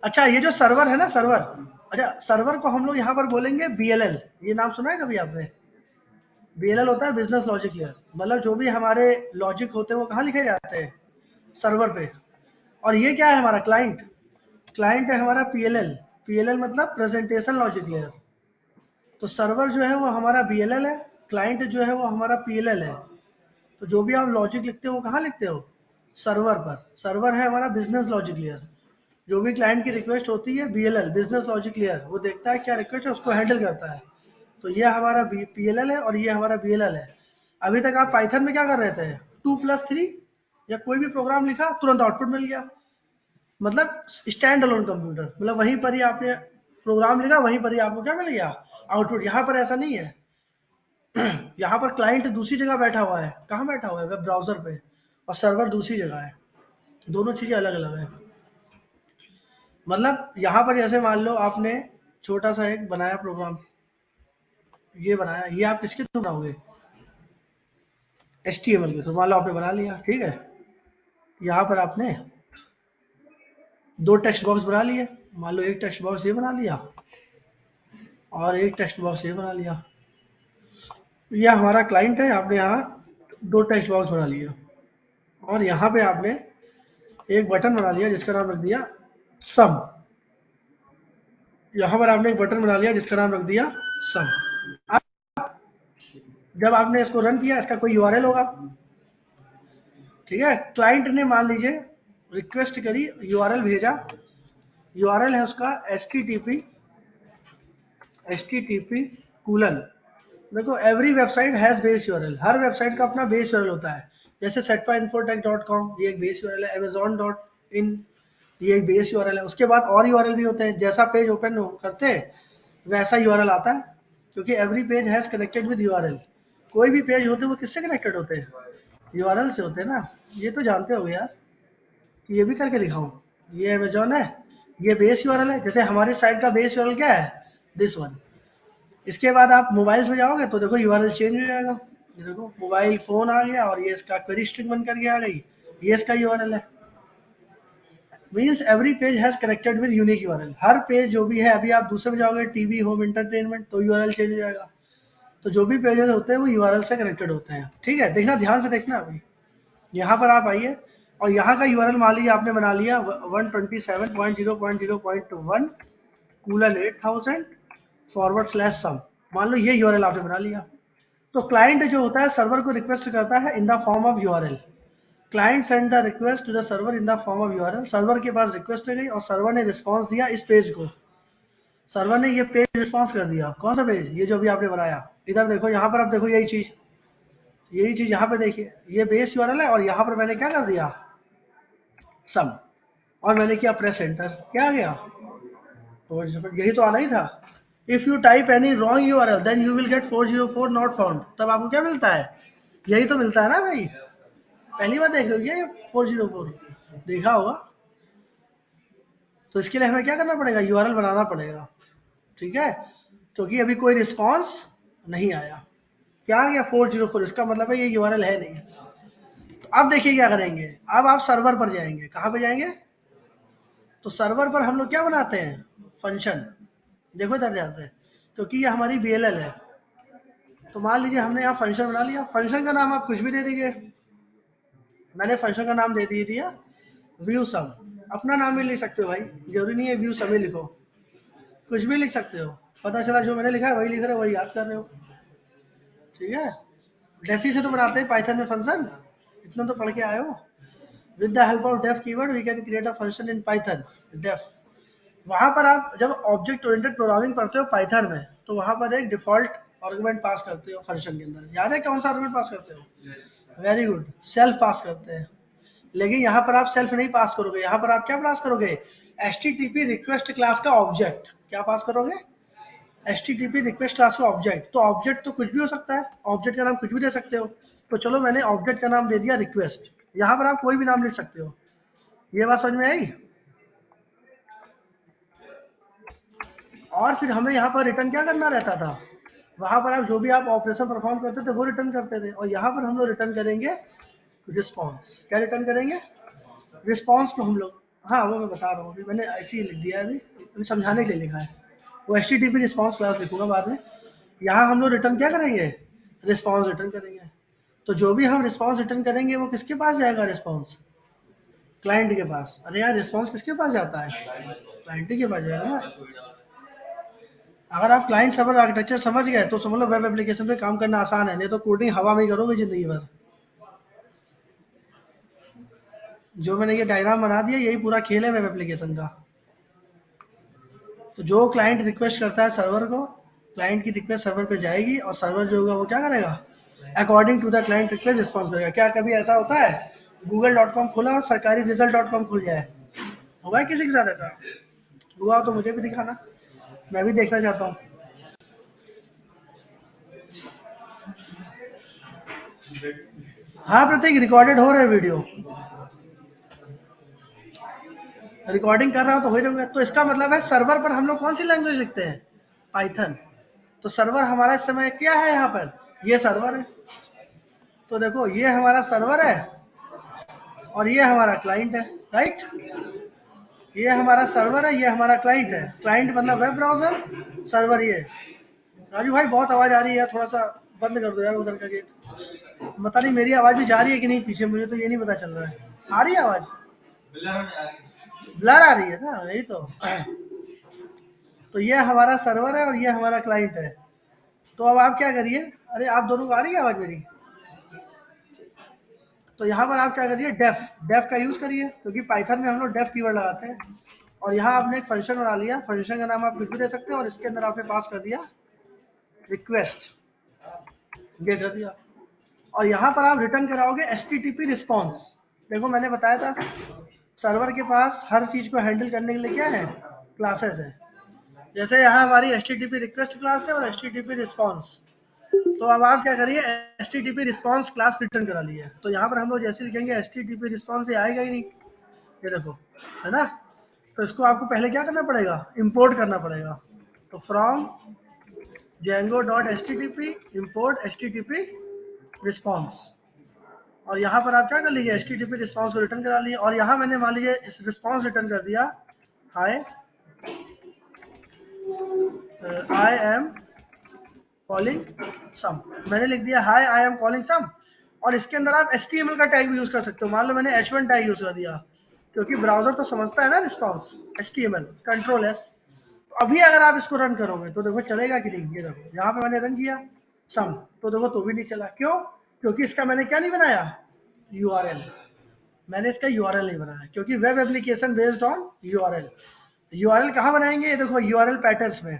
अच्छा, ये जो सर्वर है ना, सर्वर, अच्छा सर्वर को हम लोग यहाँ पर बोलेंगे बीएलएल। ये नाम सुना है कभी आपने? बीएलएल होता है बिजनेस लॉजिक लेयर। मतलब जो भी हमारे लॉजिक होते हैं वो कहाँ लिखे जाते हैं? सर्वर पे। और ये क्या है हमारा क्लाइंट? क्लाइंट है हमारा पीएलएल। पीएलएल मतलब प्रेजेंटेशन लॉजिक लेयर। तो सर्वर जो है वो हमारा बीएलएल है, क्लाइंट जो है वो हमारा पीएलएल है। तो जो भी आप लॉजिक लिखते हो वो कहाँ लिखते हो? सर्वर पर। सर्वर है हमारा बिजनेस लॉजिक लेयर। जो भी क्लाइंट की रिक्वेस्ट होती है बीएलएल बिजनेस लॉजिक लेयर वो देखता है क्या रिक्वेस्ट है, उसको हैंडल करता है। तो ये हमारा पीएलएल है और ये हमारा बीएलएल है। अभी तक आप पाइथन में क्या कर रहे थे? 2+3 या कोई भी प्रोग्राम लिखा तुरंत आउटपुट मिल गया, मतलब स्टैंड अलोन कंप्यूटर। मतलब वहीं पर ही आपने प्रोग्राम लिखा, वहीं पर ही आपको क्या मिल गया? आउटपुट। यहाँ पर ऐसा नहीं है। यहाँ पर क्लाइंट दूसरी जगह बैठा हुआ है। कहाँ बैठा हुआ है? वेब ब्राउजर पे। और सर्वर दूसरी जगह है। दोनों चीजें अलग अलग है। मतलब यहाँ पर जैसे मान लो आपने छोटा सा एक बनाया प्रोग्राम, ये बनाया, ये आप किसके थ्रू बनाओगे? HTML के थ्रू। मान लो आपने बना लिया, ठीक है। यहाँ पर आपने 2 टेक्स्ट बॉक्स बना लिए। मान लो एक टेक्स्ट बॉक्स ये बना लिया और एक टेक्स्ट बॉक्स ये बना लिया। ये हमारा क्लाइंट है। आपने यहाँ 2 टेक्स्ट बॉक्स बना लिया और यहाँ पे आपने एक बटन बना लिया जिसका नाम रख दिया सम। यहाँ पर आपने एक बटन बना लिया जिसका नाम रख दिया सम। जब आपने इसको रन किया, इसका कोई यूआरएल होगा, ठीक है। क्लाइंट ने मान लीजिए रिक्वेस्ट करी, यूआरएल भेजा। यूआरएल है उसका http कूलन। देखो every website has base URL. Her website का अपना बेस यूआरएल होता है। जैसे setpainfotech.com ये एक बेस यूआरएल है। amazon.in ये एक बेस यूआरएल है। उसके बाद और यूआरएल भी होते हैं। जैसा पेज ओपन करते हैं वैसा यूआरएल आता है, क्योंकि every page has connected with URL. कोई भी पेज होते हैं वो किससे कनेक्टेड होते हैं? यूआरएल से होते हैं ना। ये तो जानते हो यार, कि ये भी करके दिखाऊं। ये अमेजोन है, ये बेस यूआरएल है। जैसे हमारी साइट का बेस यूआरएल क्या है? This one. इसके बाद आप मोबाइल्स में जाओगे तो देखो यूआरएल चेंज हो जाएगा। ये देखो मोबाइल फोन आ गया और ये इसका क्वेरी स्ट्रिंग बन करके आ गई। ये इसका यूआरएल है। Means every page has connected with unique URL. Her page जो भी है, अभी आप दूसरे में जाओगे टीवी होम एंटरटेनमेंट तो यूआरएल चेंज हो जाएगा। तो जो भी पेजेस होते हैं वो यूआरएल से कनेक्टेड होते हैं, ठीक है। देखना, ध्यान से देखना। अभी यहाँ पर आप आइए और यहाँ का यूआरएल मान लीजिए आपने बना लिया 127.0.0.1 कूलन 8000 /sum। मान लो ये यूआरएल आपने बना लिया। तो क्लाइंट जो होता है सर्वर को रिक्वेस्ट करता है in the form of URL. Client send the request to the server in the form of URL. Server के पास रिक्वेस्ट गई और सर्वर ने रिस्पॉन्स दिया इस पेज को। सर्वर ने ये पेज रिस्पॉन्स कर दिया। कौन सा पेज? ये जो भी आपने बनाया। इधर देखो, यहाँ पर आप देखो यही चीज यहाँ पे देखिए, ये बेस यूआरएल है और यहाँ पर मैंने क्या कर दिया? सम। और मैंने किया प्रेस एंटर। क्या आ गया? यही तो आना ही था। If you type any wrong URL then you will get 404 not found. तब आपको क्या मिलता है? यही तो मिलता है ना भाई। पहली बार देख रहे हो क्या ये 404? देखा होगा। तो इसके लिए हमें क्या करना पड़ेगा? यूआरएल बनाना पड़ेगा, ठीक है। क्योंकि अभी कोई रिस्पॉन्स नहीं आया। क्या आ गया? 404। इसका मतलब है ये यूआरएल है नहीं। तो अब देखिए क्या करेंगे। अब आप सर्वर पर जाएंगे। कहाँ पे जाएंगे? तो सर्वर पर हम लोग क्या बनाते हैं? फंक्शन। देखो इधर ध्यान से, क्योंकि ये हमारी बीएलएल है। तो मान लीजिए हमने यहाँ फंक्शन बना लिया। फंक्शन का नाम आप कुछ भी दे दीजिए। मैंने फंक्शन का नाम दे दिया व्यू सम। अपना नाम भी लिख सकते हो भाई, जरूरी नहीं है व्यू सम ही लिखो, कुछ भी लिख सकते हो। पता चला जो मैंने लिखा है वही लिख रहे हो, वही याद कर रहे हो, ठीक है। डेफी से तो बनाते हैं पाइथन में फंक्शन, इतना तो पढ़ के आए हो। With the help of def keyword we can create a function in Python. Def. वहां पर आप जब ऑब्जेक्ट ओरिएंटेड प्रोग्रामिंग पढ़ते हो पाइथन में, तो वहां पर एक डिफॉल्ट आर्गुमेंट पास करते हो फंक्शन के अंदर। याद है कौन सा आर्गुमेंट पास करते हो? वेरी गुड, सेल्फ पास करते हैं। लेकिन यहाँ पर आप सेल्फ नहीं पास करोगे, यहाँ पर आप क्या पास करोगे, HTTP रिक्वेस्ट क्लास का ऑब्जेक्ट। क्या पास करोगे, HTTP रिक्वेस्ट क्लास का ऑब्जेक्ट। तो ऑब्जेक्ट तो कुछ भी हो सकता है, ऑब्जेक्ट का नाम कुछ भी दे सकते हो। तो चलो मैंने ऑब्जेक्ट का नाम दे दिया रिक्वेस्ट, यहाँ पर आप कोई भी नाम लिख सकते हो। ये बात समझ में आई। और फिर हमें यहाँ पर रिटर्न क्या करना रहता था, वहां पर आप जो भी आप ऑपरेशन परफॉर्म करते थे वो रिटर्न करते थे, और यहाँ पर हम लोग रिटर्न करेंगे रिस्पॉन्स। क्या रिटर्न करेंगे, रिस्पॉन्स को हम लोग, हाँ वो मैं बता रहा हूँ, अभी मैंने ऐसे ही लिख दिया है, अभी समझाने के लिए लिखा है। वो HTTP रिस्पॉन्स क्लास लिखूंगा बाद में। यहाँ हम लोग रिटर्न क्या करेंगे, रिस्पॉन्स रिटर्न करेंगे। तो जो भी हम रिस्पॉन्स रिटर्न करेंगे वो किसके पास जाएगा, रिस्पॉन्स क्लाइंट के पास। अरे यार रिस्पॉन्स किसके पास जाता है, क्लाइंट के पास जाएगा ना। अगर आप क्लाइंट सर्वर आर्किटेक्चर समझ गए तो समझ लो वेब एप्लीकेशन पे काम करना आसान है, नहीं तो कोडिंग हवा में ही करोगे जिंदगी भर। जो मैंने ये डायग्राम बना दिया यही पूरा खेल है वेब एप्लीकेशन का। तो जो क्लाइंट रिक्वेस्ट करता है सर्वर को, क्लाइंट की रिक्वेस्ट सर्वर पे जाएगी और सर्वर जो होगा वो क्या करेगा, according to the client request response करेगा। क्या कभी ऐसा होता है google.com खोला और सरकारी result.com खुल जाए, हुआ है किसी के साथ ऐसा? हुआ तो मुझे भी दिखाना, मैं भी देखना चाहता हूँ। हाँ प्रतीक, रिकॉर्डेड हो रहा है वीडियो, रिकॉर्डिंग कर रहा हूँ तो हो ही रहूंगा। तो इसका मतलब है सर्वर पर हम लोग कौन सी लैंग्वेज लिखते हैं, पाइथन। तो सर्वर हमारा इस समय क्या है, यहाँ पर ये सर्वर है। तो देखो ये हमारा सर्वर है और ये हमारा क्लाइंट है, राइट। ये हमारा सर्वर है, ये हमारा क्लाइंट है। क्लाइंट मतलब वेब ब्राउजर, सर्वर ये। राजू भाई बहुत आवाज आ रही है, थोड़ा सा बंद कर दो यार उधर का गेट। पता नहीं मेरी आवाज भी जा रही है कि नहीं पीछे, मुझे तो ये नहीं पता चल रहा है। आ रही है आवाज, ब्लर आ रही है ना, यही तो। तो ये हमारा सर्वर है और ये हमारा क्लाइंट है। तो अब आप क्या करिए, अरे आप दोनों को आ रही है आवाज मेरी। तो यहाँ पर आप क्या करिए, डेफ डेफ का यूज करिए, क्योंकि पाइथन में हम लोग डेफ कीवर्ड लगाते हैं। और यहाँ आपने एक फंक्शन बना लिया, फंक्शन का नाम आप कुछ भी दे सकते हैं, और इसके अंदर आपने पास कर दिया रिक्वेस्ट, ये कर दिया। और यहाँ पर आप रिटर्न कराओगे HTTP रिस्पॉन्स। देखो मैंने बताया था सर्वर के पास हर चीज को हैंडल करने के लिए क्या है, क्लासेस है। जैसे यहाँ हमारी HTTP रिक्वेस्ट क्लास है और HTTP रिस्पॉन्स। तो अब आप क्या करिए, HTTP रिस्पॉन्स क्लास रिटर्न करा लिए। तो यहाँ पर हम लोग जैसे लिखेंगे HTTP रिस्पॉन्स, ये आएगा ही नहीं, ये देखो, है ना। तो इसको आपको पहले क्या करना पड़ेगा, इंपोर्ट करना पड़ेगा। तो from django.http import HTTP response. और यहाँ पर आप क्या कर लीजिए, HTTP रिस्पॉन्स को रिटर्न करा लिए। और यहाँ मैंने मान लीजिए इस रिस्पॉन्स रिटर्न कर दिया, हाय आई एम कॉलिंग सम। मैंने लिख दिया हाय आई एम कॉलिंग सम। और इसके अंदर आप HTML का टैग भी यूज कर सकते हो। मान लो मैंने H1 टैग यूज कर दिया, क्योंकि ब्राउजर तो समझता है ना रिस्पॉन्स, HTML कंट्रोल S। अभी अगर आप इसको रन करोगे तो देखो चलेगा कि नहीं। ये देखो यहाँ पे मैंने रन किया सम, तो देखो तो भी नहीं चला। क्यों, क्योंकि इसका मैंने क्या नहीं बनाया, URL। मैंने इसका URL नहीं बनाया, क्योंकि web application based on URL। URL कहाँ बनाएंगे, ये देखो URL पैटर्न्स में,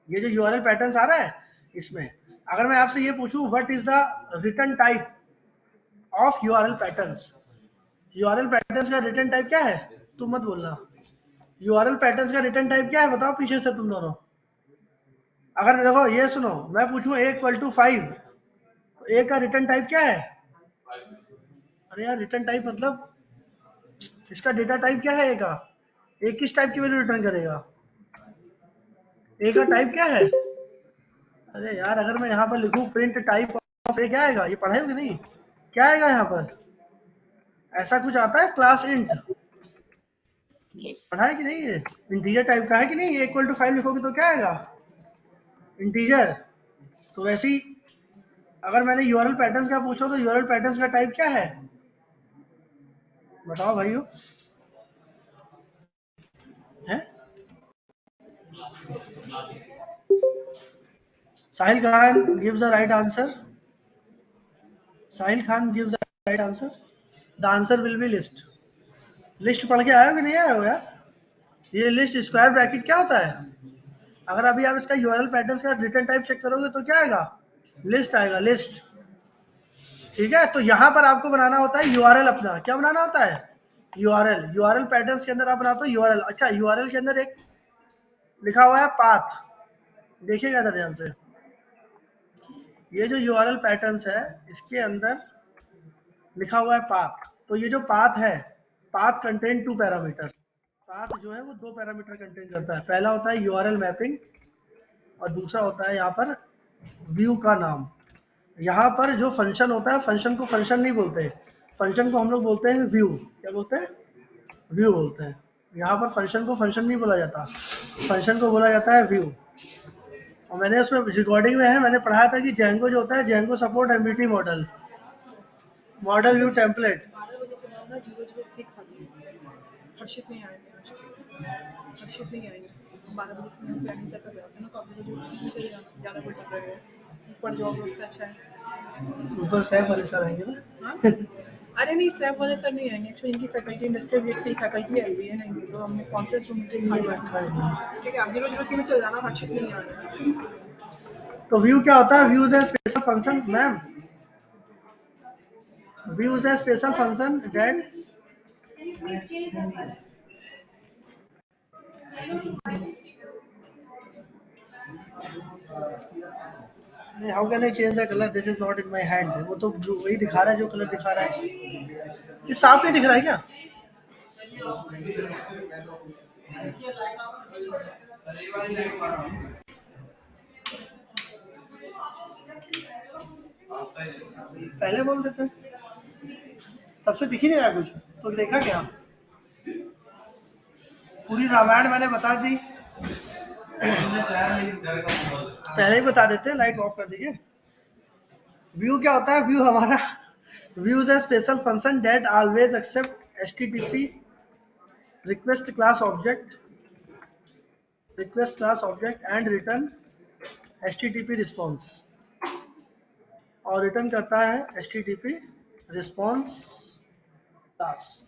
ये जो URL पैटर्न्स आ रहा है इसमें। अगर मैं आपसे ये पूछूं what is the return type of URL patterns, URL patterns का रिटर्न टाइप क्या है, तुम मत बोलना। URL पैटर्न्स का रिटर्न टाइप क्या है, बताओ पीछे से तुम दोनों। अगर देखो ये सुनो, मैं पूछूं A=5, तो A का रिटर्न टाइप क्या है। अरे यार रिटर्न टाइप मतलब इसका डेटा टाइप क्या है, A का, A किस टाइप की वैल्यू रिटर्न करेगा, A का टाइप क्या है। अरे यार अगर मैं यहाँ पर लिखूं प्रिंट टाइप ऑफ A, क्या आएगा, ये पढ़ा है कि नहीं, क्या आएगा यहाँ पर, ऐसा कुछ आता है क्लास इंट, पढ़ा है कि नहीं, ये इंटीजर टाइप का है कि नहीं। A=5 लिखोगे तो क्या आएगा, इंटीजर। तो वैसे ही अगर मैंने URL पैटर्न्स का पूछा तो URL पैटर्न्स का टाइप क्या है, बताओ भाइयों, है। Sahil Khan gives the right answer. Sahil Khan gives the right answer. The answer will be list. List पढ़ के आए हो कि नहीं आए हो यार। ये लिस्ट स्क्वायर ब्रैकेट क्या होता है, अगर अभी आप इसका URL पैटर्न्स का रिटर्न टाइप चेक करोगे तो क्या आएगा, लिस्ट आएगा, लिस्ट। ठीक है, तो यहाँ पर आपको बनाना होता है यूआरएल अपना। क्या बनाना होता है? यूआरएल पैटर्न्स के अंदर आप बनाते हो यूआरएल। अच्छा, यूआरएल के अंदर एक लिखा हुआ है पाथ, देखिएगा इधर ध्यान से। ये जो यूआरएल पैटर्न्स है इसके अंदर लिखा हुआ है पाथ। तो ये जो पाथ है, पाथ कंटेन 2 पैरामीटर। पाथ जो है वो 2 पैरामीटर कंटेन करता है। पहला होता है यूआरएल मैपिंग और दूसरा होता है यहाँ पर व्यू का नाम। यहाँ पर जो फंक्शन होता है, फंक्शन को फंक्शन नहीं बोलते, फंक्शन को हम लोग बोलते हैं व्यू। क्या बोलते हैं? व्यू बोलते हैं। यहाँ पर फंक्शन को फंक्शन नहीं बोला जाता, फंक्शन को बोला जाता है व्यू। और मैंने उसमें रिकॉर्डिंग में है, मैंने पढ़ाया था कि जेंगो जो होता है, Django support MVT model, model view template. Harshit नहीं आएंगे आज, हर्षित नहीं आएंगे 12 बजे से मैं प्लानिंग सर का गया था ना, तो आप जो चले जाना, ज़्यादा कोई कर रहे हैं, ऊपर जाओगे उससे अच्छा है। ऊपर सैफ वाले सर आएंगे ना? हाँ? अरे नहीं, सैफ वाले सर नहीं आएंगे, एक्चुअली इनकी फैकल्टी इंडस्ट्रियल वीक की फैकल्टी आई हुई है ना इनकी, तो हमने कॉन्फ्रेंस रूम से ठीक है, आप 003 में चल जाना, हर्षित नहीं आएंगे। तो व्यू क्या होता है? व्यूज है स्पेशल फंक्शन मैम, व्यूज है special function that how can I change the colour, this is not in my hand. वो तो जो वही दिखा रहा है, जो कलर दिखा रहा है। ये साफ नहीं दिख रहा है क्या? पहले बोल देते, तब से दिख ही नहीं रहा कुछ, तो देखा क्या? पूरी रामायण मैंने बता दी, पहले ही बता देते। लाइट ऑफ कर दीजिए। व्यू क्या होता है? व्यू हमारा व्यूज है special function that always accept HTTP request class object and return HTTP response, और रिटर्न करता है एचटीटीपी रिस्पॉन्स क्लास।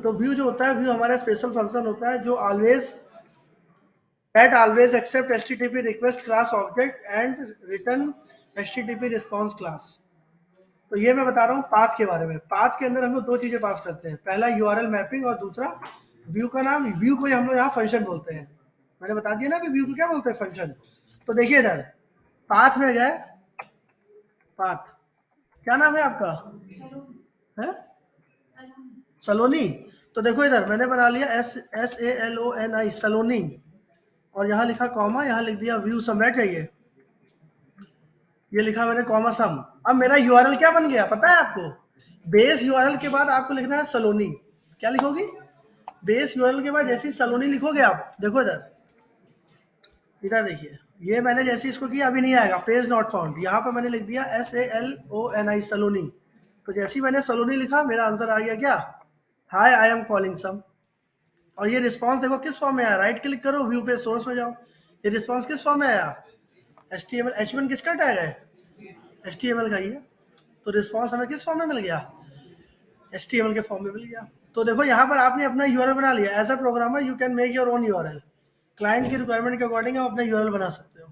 तो व्यू जो होता है, व्यू हमारा स्पेशल फंक्शन होता है जो always accept HTTP request class object and return HTTP response class. तो ये मैं बता रहा हूँ पाथ के बारे में। पाथ के अंदर हम लोग 2 चीजें पास करते हैं, पहला यूआरएल मैपिंग और दूसरा व्यू का नाम। व्यू को हम लोग यहाँ फंक्शन बोलते हैं। मैंने बता दिया ना कि व्यू को क्या बोलते हैं? फंक्शन। तो देखिए इधर पाथ में गए, पाथ क्या नाम है आपका? है सलोनी। तो देखो इधर मैंने बना लिया SALONI सलोनी, और यहाँ लिखा कॉमा, यहाँ लिख दिया व्यू सम। बैठ जाइए, ये लिखा मैंने कॉमा सम। अब मेरा यूआरएल क्या बन गया पता है आपको? बेस यूआरएल के बाद आपको लिखना है सलोनी। क्या लिखोगी? बेस यूआरएल के बाद जैसे सलोनी लिखोगे आप, देखो इधर देखिए, ये मैंने जैसे इसको किया अभी नहीं आएगा, पेज नॉट फाउंड। यहाँ पर मैंने लिख दिया SALONI सलोनी। तो जैसे ही मैंने सलोनी लिखा, मेरा आंसर आ गया क्या? हाय आई एम कॉलिंग सम। और ये रिस्पॉन्स देखो किस फॉर्म में आया। राइट क्लिक करो, व्यू पे सोर्स में जाओ, ये रिस्पॉन्स किस फॉर्म में आया? HTML। H1 किसका टैग है? HTML का ही है। तो रिस्पॉन्स हमें किस फॉर्म में मिल गया? HTML के फॉर्म में मिल गया। तो देखो यहाँ पर आपने अपना यूआरएल बना लिया। As a programmer you can make your own URL. Client की रिक्वायरमेंट के अकॉर्डिंग आप अपना यूआरएल बना सकते हो।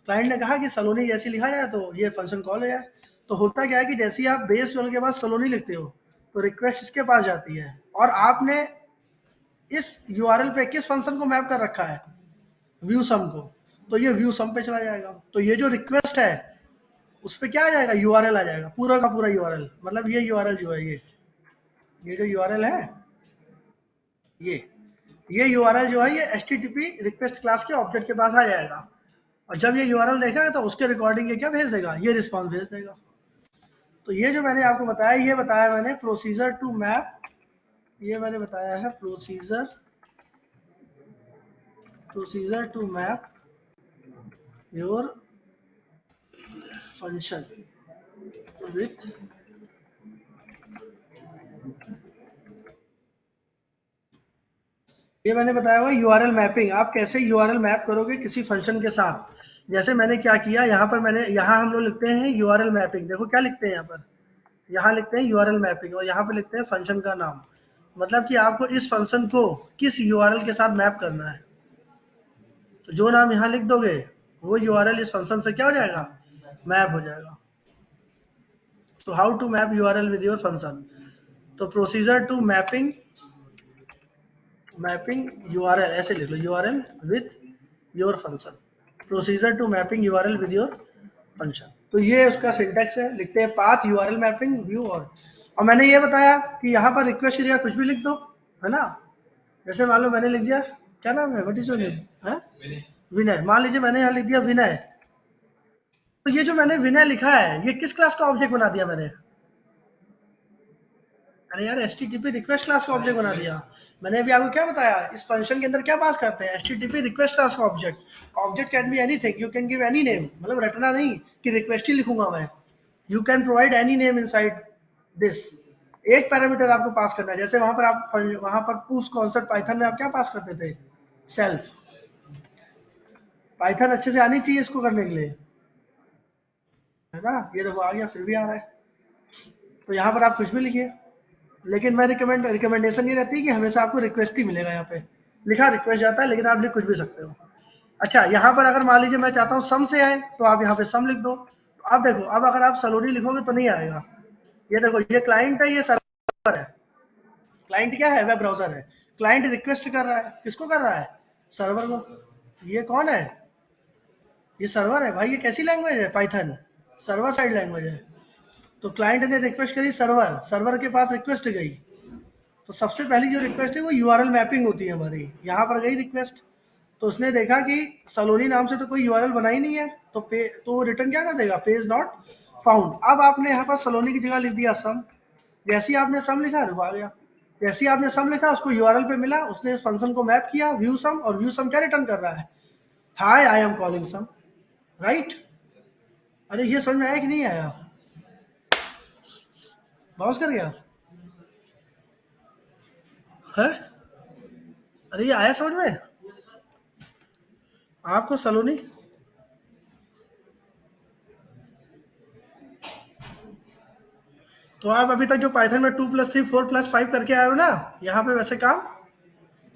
क्लाइंट ने कहा कि सलोनी जैसे लिखा जाए तो ये फंक्शन कॉल हो जाए। तो होता क्या है कि जैसे ही आप बेस यूआरएल के बाद सलोनी लिखते हो तो रिक्वेस्ट इसके पास जाती है, और आपने इस यूआरएल पे किस फंक्शन को मैप कर रखा है? व्यू सम को। तो ये व्यू सम पे चला जाएगा। तो ये जो रिक्वेस्ट है उस पे क्या आ जाएगा? यूआरएल आ जाएगा, पूरा का पूरा यूआरएल। मतलब ये यूआरएल जो है, ये जो यूआरएल है, ये यूआरएल जो है ये HTTP रिक्वेस्ट क्लास के ऑब्जेक्ट के पास आ जाएगा। और जब ये यूआरएल देखेगा तो उसके रिकॉर्डिंग ये क्या भेज देगा? ये रिस्पॉन्स भेज देगा। तो ये जो मैंने आपको बताया, ये बताया मैंने प्रोसीजर टू मैप, ये मैंने बताया है procedure to map your function with ये मैंने बताया हुआ यूआरएल मैपिंग। आप कैसे यूआरएल मैप करोगे किसी फंक्शन के साथ। जैसे मैंने क्या किया, यहाँ पर यहाँ हम लोग लिखते हैं यूआरएल मैपिंग। देखो क्या लिखते हैं यहाँ पर, यहाँ लिखते हैं यूआरएल मैपिंग, और यहाँ पर लिखते हैं फंक्शन का नाम। मतलब कि आपको इस फंक्शन को किस यूआरएल के साथ मैप करना है। तो जो नाम यहाँ लिख दोगे वो यूआरएल इस फंक्शन से क्या हो जाएगा? मैप हो जाएगा। तो how to map URL with your function, तो प्रोसीजर टू मैपिंग यूआरएल, ऐसे लिख लो, URL with your function, procedure to mapping URL with your function. तो ये उसका सिंटेक्स है, लिखते हैं पाथ यूआरएल मैपिंग व्यू। और मैंने ये बताया कि यहाँ पर रिक्वेस्ट एरिया कुछ भी लिख दो, है ना। जैसे मान लो मैंने लिख दिया, क्या नाम है, व्हाट इज योर नेम, है विनय, मान लीजिए मैंने यहाँ लिख दिया विनय। तो ये जो मैंने विनय लिखा है, ये किस क्लास का ऑब्जेक्ट बना दिया मैंने? अरे यार HTTP रिक्वेस्ट क्लास का ऑब्जेक्ट बना दिया। मैंने अभी आपको क्या बताया, इस फंक्शन के अंदर क्या पास करते हैं, HTTP रिक्वेस्ट क्लास का object. Object can be anything, you can give any name, मतलब रटना नहीं कि रिक्वेस्ट ही लिखूंगा मैं, you can provide any name inside this. एक पैरामीटर आपको पास करना है, जैसे वहां पर आप वहां पर पुश कॉन्सेप्ट पाइथन में आप क्या पास करते थे, सेल्फ। पाइथन अच्छे से आनी चाहिए इसको करने के लिए, है ना। ये देखो आ गया, फिर भी आ रहा है। तो यहाँ पर आप कुछ भी लिखिए, लेकिन मैं रिकमेंडेशन ये रहती है कि हमेशा आपको रिक्वेस्ट ही मिलेगा। यहाँ पे लिखा रिक्वेस्ट जाता है, लेकिन आप लिख कुछ भी सकते हो। अच्छा, यहाँ पर अगर मान लीजिए मैं चाहता हूँ सम से आए, तो आप यहाँ पे सम लिख दो। तो अब देखो, अब अगर आप सलोनी लिखोगे तो नहीं आएगा। ये देखो, ये क्लाइंट है, ये सर्वर है। क्लाइंट क्या है, वेब ब्राउजर है। क्लाइंट रिक्वेस्ट कर रहा है, किसको कर रहा है, सर्वर को। ये कौन है, ये सर्वर है भाई। ये कैसी लैंग्वेज है, पाइथन सर्वर साइड लैंग्वेज है। तो क्लाइंट ने रिक्वेस्ट करी, सर्वर, सर्वर के पास रिक्वेस्ट गई। तो सबसे पहली जो रिक्वेस्ट है वो यूआरएल मैपिंग होती है हमारी। यहाँ पर गई रिक्वेस्ट, तो उसने देखा कि सलोनी नाम से तो कोई यूआरएल बना ही नहीं है, तो रिटर्न क्या कर देगा, पेज नॉट फाउंड। अब आपने यहाँ पर सलोनी की जगह लिख दिया सम। जैसे ही आपने सम लिखा, रुक आ गया। जैसे ही आपने सम लिखा, उसको यूआरएल पे मिला, उसने इस फंक्शन को मैप किया, व्यू सम, और व्यू सम क्या रिटर्न कर रहा है, hi I am calling sum, right. अरे ये समझ में आया कि नहीं आया, बाउंस कर गया है। अरे ये आया समझ में आपको, सलोनी। तो आप अभी तक जो पाइथन में 2 + 3 4 + 5 करके आए हो ना, यहाँ पे वैसे काम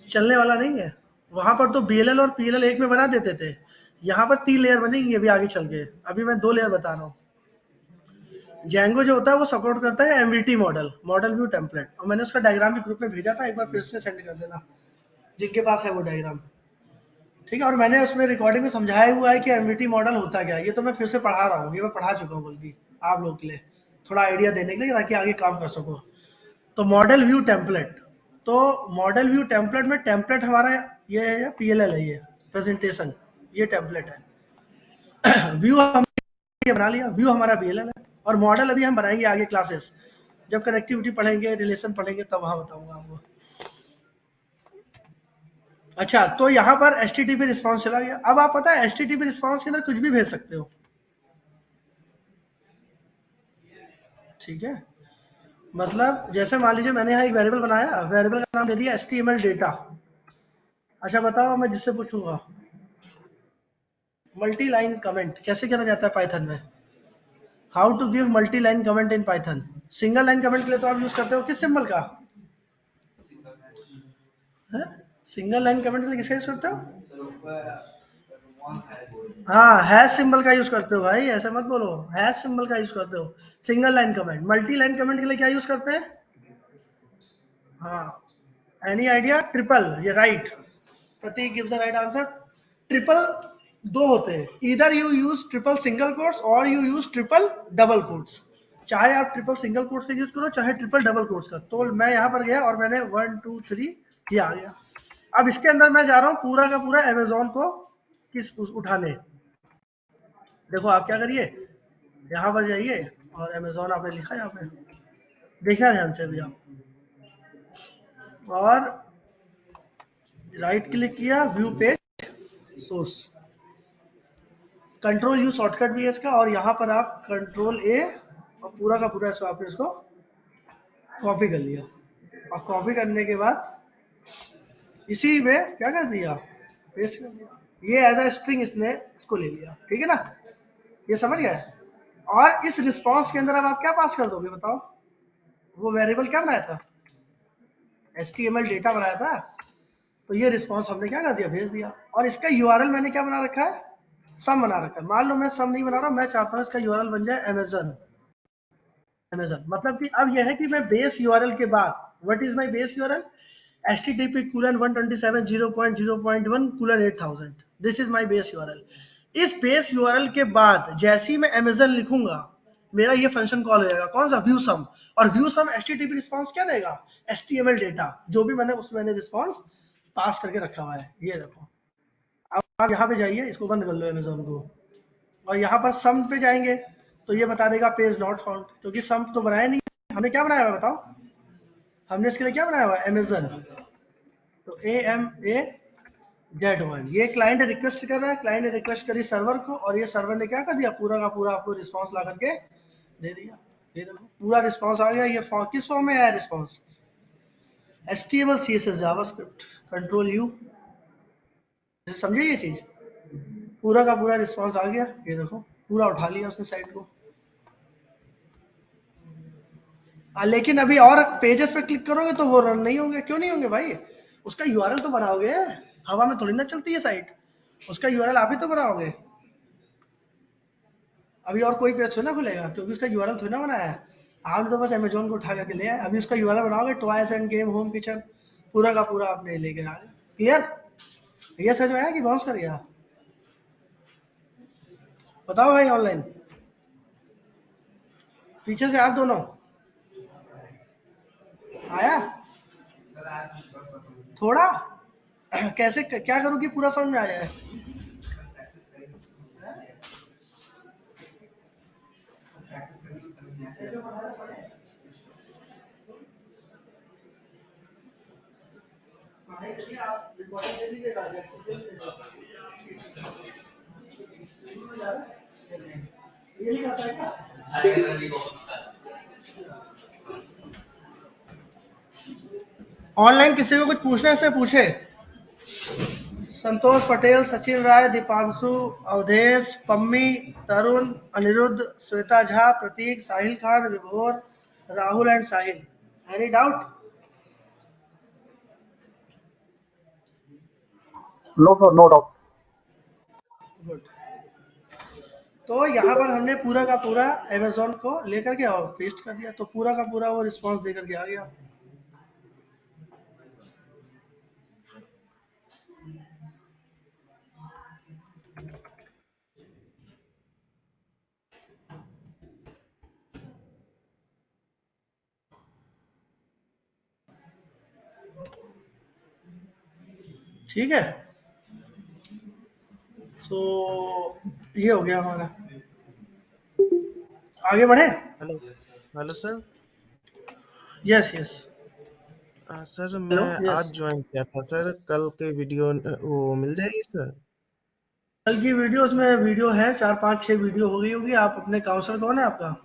चलने वाला नहीं है। वहां पर तो BLL और PLL एक में बना देते थे, यहाँ पर 3 लेयर बनेंगी अभी आगे चल के। अभी मैं 2 लेयर बता रहा हूँ। Django जो होता है वो सपोर्ट करता है MVT model, model view template. और मैंने उसका डायग्राम भी ग्रुप में भेजा था, एक बार फिर से सेंड कर देना जिनके पास है वो डायग्राम, ठीक है। और मैंने उसमें रिकॉर्डिंग में समझाया हुआ है कि MVT मॉडल होता क्या है। ये तो मैं फिर से पढ़ा रहा हूँ, ये मैं पढ़ा चुका हूँ बल्कि आप लोगों के लिए थोड़ा आइडिया देने के लिए, ताकि आगे काम कर सको। तो मॉडल व्यू टेम्पलेट, तो मॉडल व्यू टेम्पलेट में टेम्पलेट हमारा ये है, PLL है, ये प्रेजेंटेशन, ये टेम्पलेट है। व्यू हमने बना लिया, व्यू हमारा PLL है। और मॉडल अभी हम बनाएंगे आगे क्लासेस, जब कनेक्टिविटी पढ़ेंगे, रिलेशन पढ़ेंगे, तब वहां बताऊंगा आपको। अच्छा, तो यहाँ पर HTTP रिस्पॉन्स चला गया। अब आप पता है HTTP रिस्पॉन्स के अंदर कुछ भी भेज सकते हो, ठीक है। मतलब जैसे मान लीजिए मैंने यहाँ एक वेरिएबल बनाया, वेरिएबल का नाम दे दिया HTML डेटा। अच्छा बताओ, मैं जिससे पूछूंगा मल्टी लाइन कमेंट कैसे किया जाता है पाइथन में, how to give multi line comment in Python. Single line comment के लिए तो आप यूज करते हो किस सिंबल का, है? सिंगल लाइन कमेंट के लिए किसका यूज करते हो, हाँ हैश सिंबल का यूज करते हो भाई, ऐसे मत बोलो, हैश सिंबल का यूज करते हो single line comment. Multi line comment के लिए क्या यूज करते हैं, हाँ एनी आइडिया, ट्रिपल, ये right, Pratik gives the right answer. Triple दो होते हैं, इधर you use triple single quotes और you use triple double quotes. चाहे आप ट्रिपल सिंगल कोट्स का यूज करो, चाहे ट्रिपल डबल कोट्स का। तो मैं यहाँ पर गया और मैंने 1 2 3 ये आ गया। अब इसके अंदर मैं जा रहा हूँ पूरा का पूरा अमेजोन को उठाने। देखो आप क्या करिए, यहाँ पर जाइए और अमेजोन आपने लिखा है, यहाँ पे देखना ध्यान से भी आप, और राइट क्लिक किया, view page source, control you shortcut भी है इसका। और यहाँ पर आप कंट्रोल A और पूरा का पूरा इसको आपने इसको कॉपी कर लिया। और कॉपी करने के बाद इसी में क्या कर दिया, पेस्ट कर दिया। ये एज अ स्ट्रिंग इसने इसको ले लिया, ठीक है ना, ये समझ गए। और इस रिस्पॉन्स के अंदर अब आप क्या पास कर दोगे बताओ, वो वेरिएबल क्या बनाया था, HTML डेटा बनाया था। तो ये रिस्पॉन्स हमने क्या कर दिया, भेज दिया। और इसका URL मैंने क्या बना रखा है, सम बना रखा है। मान लो मैं सम नहीं बना रहा, मैं चाहता हूँ इसका यूआरएल बन जाए अमेजन। मतलब कि अब यह है कि मैं बेस यूआरएल के बाद, what is my base URL, http://127.0.0.1:8000, this is my base URL. इस बेस यूआरएल के बाद जैसे ही मैं अमेजन लिखूंगा, मेरा ये फंक्शन कॉल हो जाएगा, कौन सा, व्यू सम। और व्यू सम http रिस्पांस क्या देगा, HTML डेटा, जो भी मैंने रिस्पांस पास करके रखा हुआ है। ये देखो, अब आप यहाँ पे जाइए, इसको बंद कर लो अमेजन को, और यहाँ पर सम पे जाएंगे तो ये बता देगा पेज नॉट फाउंड, क्योंकि सम तो बनाया नहीं, हमने क्या बनाया हुआ है बताओ, हमने इसके लिए क्या बनाया हुआ है, अमेजन। तो AMA-1, ये क्लाइंट रिक्वेस्ट कर रहा है, क्लाइंट ने रिक्वेस्ट करी सर्वर को, और ये सर्वर ने क्या कर दिया, पूरा का पूरा आपको रिस्पांस ला करके दे दिया। ये देखो पूरा रिस्पांस आ गया। ये किस फॉर्म में आया response, HTML CSS JavaScript control U, समझे ये चीज, पूरा का पूरा रिस्पांस आ गया। ये देखो पूरा उठा लिया उसने साइट को। लेकिन अभी और पेजेस पे क्लिक करोगे तो वो रन नहीं होंगे। क्यों नहीं होंगे भाई, उसका यूआरएल तो बनाओगे, हवा में थोड़ी ना चलती है साइट, उसका यूआरएल आप ही तो बनाओगे। अभी और कोई पेज थोड़ी ना खुलेगा, क्योंकि उसका यूआरएल थोड़ी ना बनाया है, आपने तो बस अमेजोन को उठा करके ले आए। अभी उसका यूआरएल बनाओगे, toys end game home kitchen, पूरा का पूरा आपने लेके आ गए। क्लियर, ये समझ में आया कि बाउंस कर गया, बताओ भाई ऑनलाइन, पीछे से आप दोनों आया थोड़ा कैसे क्या करूँ कि पूरा समझ में आ जाए। पढ़ाई करिए आप, रिकॉर्डिंग दे दीजिएगा, एक्सेस दे दीजिएगा। ये नहीं करता है क्या, ऑनलाइन किसी को कुछ पूछना है इसमें पूछे। संतोष पटेल, सचिन राय, दीपांशु, अवधेश, पम्मी, तरुण, अनिरुद्ध, श्वेता झा, प्रतीक, साहिल खान, विभोर, Rahul and Sahil, any doubt? No, sir, no doubt. Good. तो यहाँ पर हमने पूरा का पूरा अमेजोन को लेकर के और पेस्ट कर दिया, तो पूरा का पूरा वो रिस्पांस देकर के आ गया। ठीक है, तो ये हो गया हमारा, आगे बढ़े। Hello hello sir. Yes yes, sir hello मैं यस। आज ज्वाइन किया था सर, कल के वीडियो वो मिल जाएगी सर? कल की वीडियोस में वीडियो है, 4 5 6 वीडियो हो गई होगी। आप अपने काउंसलर कौन है आपका,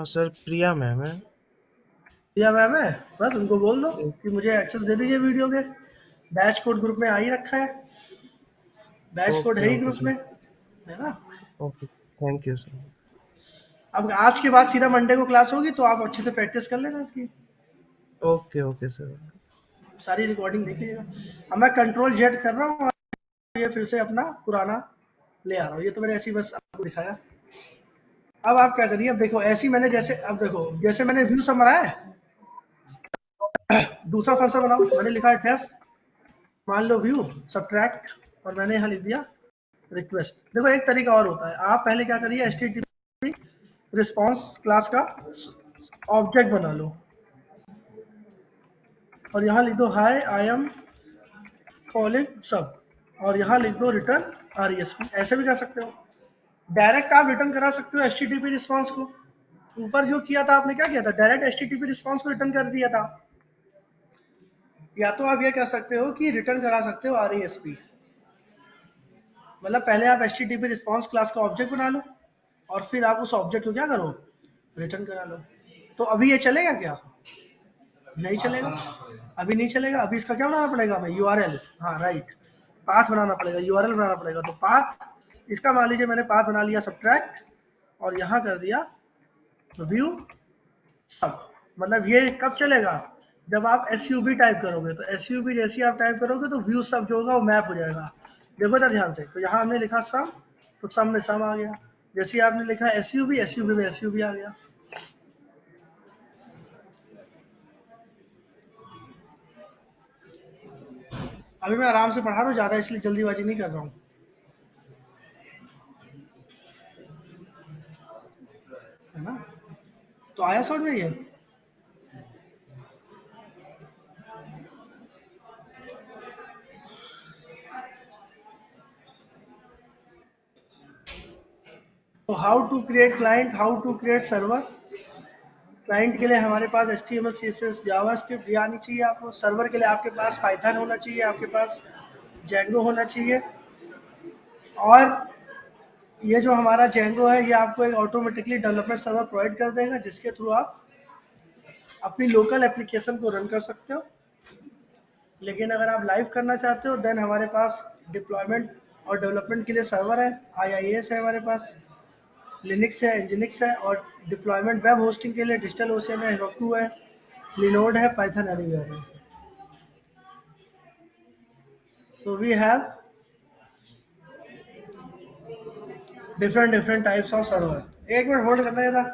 सर प्रिया मैम है। प्रिया मैम है, बस उनको बोल दो कि मुझे एक्सेस दे दीजिए वीडियो के। बैच कोड ग्रुप में आ ही रखा है, बैच कोड ओके है ही ओके ग्रुप सर। में, है ना। Okay, thank you sir. अब आज के बाद सीधा मंडे को क्लास होगी, तो आप अच्छे से प्रैक्टिस कर लेना इसकी, ओके ओके सर। सारी रिकॉर्डिंग देख लीजिएगा। अब मैं कंट्रोल जेड कर रहा हूँ, और ये फिर से अपना पुराना ले आ रहा हूँ। ये तो मैंने ऐसे ही बस आपको दिखाया। अब आप क्या करिए, अब देखो ऐसी मैंने जैसे, अब देखो जैसे मैंने व्यू सब बनाया है, दूसरा फंक्शन बनाओ, मैंने लिखा है डेफ, मान लो व्यू सब्ट्रैक्ट, और मैंने यहाँ लिख दिया रिक्वेस्ट। देखो एक तरीका और होता है, आप पहले क्या करिए, HTTP रिस्पांस क्लास का ऑब्जेक्ट बना लो, और यहाँ लिख दो हाय आई एम कॉलिंग सब, और यहाँ लिख दो रिटर्न RESP। ऐसे भी कर सकते हो, डायरेक्ट आप रिटर्न करा सकते हो HTTP रिस्पांस को। ऊपर जो किया था आपने, क्या किया था, डायरेक्ट HTTP रिस्पांस को रिटर्न कर दिया था। या तो आप ये कर सकते हो कि रिटर्न करा सकते हो RESP, मतलब पहले आप HTTP रिस्पांस क्लास का ऑब्जेक्ट बना लो, और फिर आप उस ऑब्जेक्ट को क्या करो, रिटर्न करा लो। तो अभी ये चलेगा क्या, नहीं चलेगा, अभी नहीं चलेगा। अभी इसका क्या बनाना पड़ेगा हमें, URL, हाँ राइट, पाथ बनाना पड़ेगा, URL बनाना पड़ेगा। तो पाथ, इसका मान लीजिए मैंने पाथ बना लिया सब्ट्रैक्ट, और यहाँ कर दिया व्यू सब। मतलब ये कब चलेगा, जब आप SUB टाइप करोगे, तो SUB जैसे आप टाइप करोगे तो व्यू सब जो होगा वो मैप हो जाएगा। देखो इधर ध्यान से, तो यहाँ हमने लिखा सम, तो सम में सम आ गया। जैसे आपने लिखा एसयूवी, एसयूवी में एसयूवी आ गया। अभी मैं आराम से पढ़ा रहा हूँ ज्यादा, इसलिए जल्दीबाजी नहीं कर रहा हूँ, है ना। तो आया समझ में ये? तो how to create client, how to create server. Client के लिए हमारे पास HTML CSS जावास्क्रिप्ट ये आनी चाहिए आपको। सर्वर के लिए आपके पास पाइथन होना चाहिए, आपके पास जेंगो होना चाहिए। और ये जो हमारा जेंगो है ये आपको एक ऑटोमेटिकली डेवलपमेंट सर्वर प्रोवाइड कर देगा, जिसके थ्रू आप अपनी लोकल एप्लीकेशन को रन कर सकते हो। लेकिन अगर आप लाइव करना चाहते हो देन हमारे पास डिप्लॉयमेंट और डेवलपमेंट के लिए सर्वर है, IIS है हमारे पास, लिनक्स है, एनजिनिक्स है, और डिप्लॉयमेंट वेब होस्टिंग के लिए डिजिटल ओशन है, हेरोकू है, लिनोड है, पाइथन एनीवेयर है। So we have different types of server. एक मिनट होल्ड करना है जरा।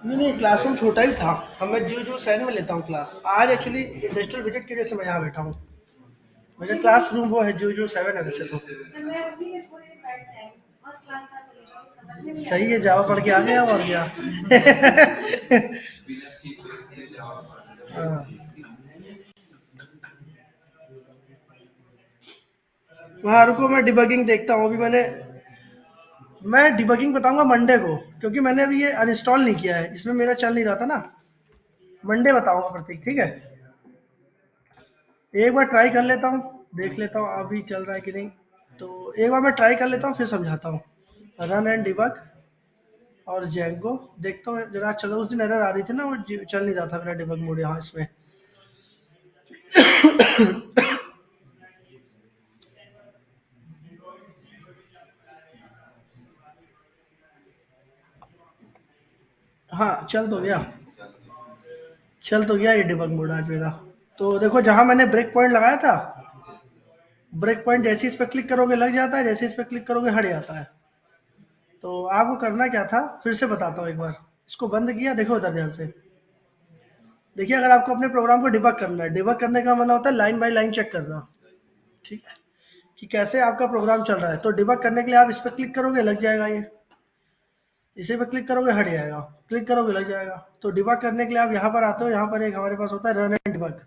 नहीं, क्लासरूम छोटा ही था। मैं जो शहर में लेता हूँ क्लास। आज एक्चुअली इंडस्ट्रियल विजिट की वजह से मैं यहाँ बैठा हूँ। मेरा क्लासरूम वो है जो 7 है वैसे तो। सही है, जावा पढ़ के आ गया और क्या। हाँ। वहाँ रुको, मैं डिबगिंग देखता हूँ। अभी मैं डिबगिंग बताऊंगा मंडे को, क्योंकि मैंने अभी ये अनइंस्टॉल नहीं किया है, इसमें मेरा चल नहीं रहा था ना। मंडे बताऊंगा प्रतीक, ठीक है। एक बार ट्राई कर लेता हूँ, देख लेता हूँ अभी चल रहा है कि नहीं। तो एक बार मैं ट्राई कर लेता हूँ, फिर समझाता हूँ। रन एंड डिबग और जेंगो देखता हूँ जरा। चलो, उस दिन एरर आ रही थी ना, वो चल नहीं रहा था मेरा डिबग मोड यहाँ इसमें। हाँ, चल तो गया ये डिबग मोड आज मेरा। तो देखो, जहां मैंने ब्रेक पॉइंट लगाया था, ब्रेक पॉइंट जैसे इस पर क्लिक करोगे लग जाता है, जैसे इस पर क्लिक करोगे हट जाता है। तो आपको करना क्या था, फिर से बताता हूँ एक बार। इसको बंद किया, देखो उधर ध्यान से देखिए। अगर आपको अपने प्रोग्राम को डिबग करना है, डिबग करने का मतलब होता है लाइन बाय लाइन चेक करना, ठीक है, कि कैसे आपका प्रोग्राम चल रहा है। तो डिबग करने के लिए आप इस पर क्लिक करोगे लग जाएगा, ये इसी पे क्लिक करोगे हट जाएगा, क्लिक करोगे लग जाएगा। तो डिबग करने के लिए आप यहाँ पर आते हो, यहाँ पर एक हमारे पास होता है रन एंड डिबग।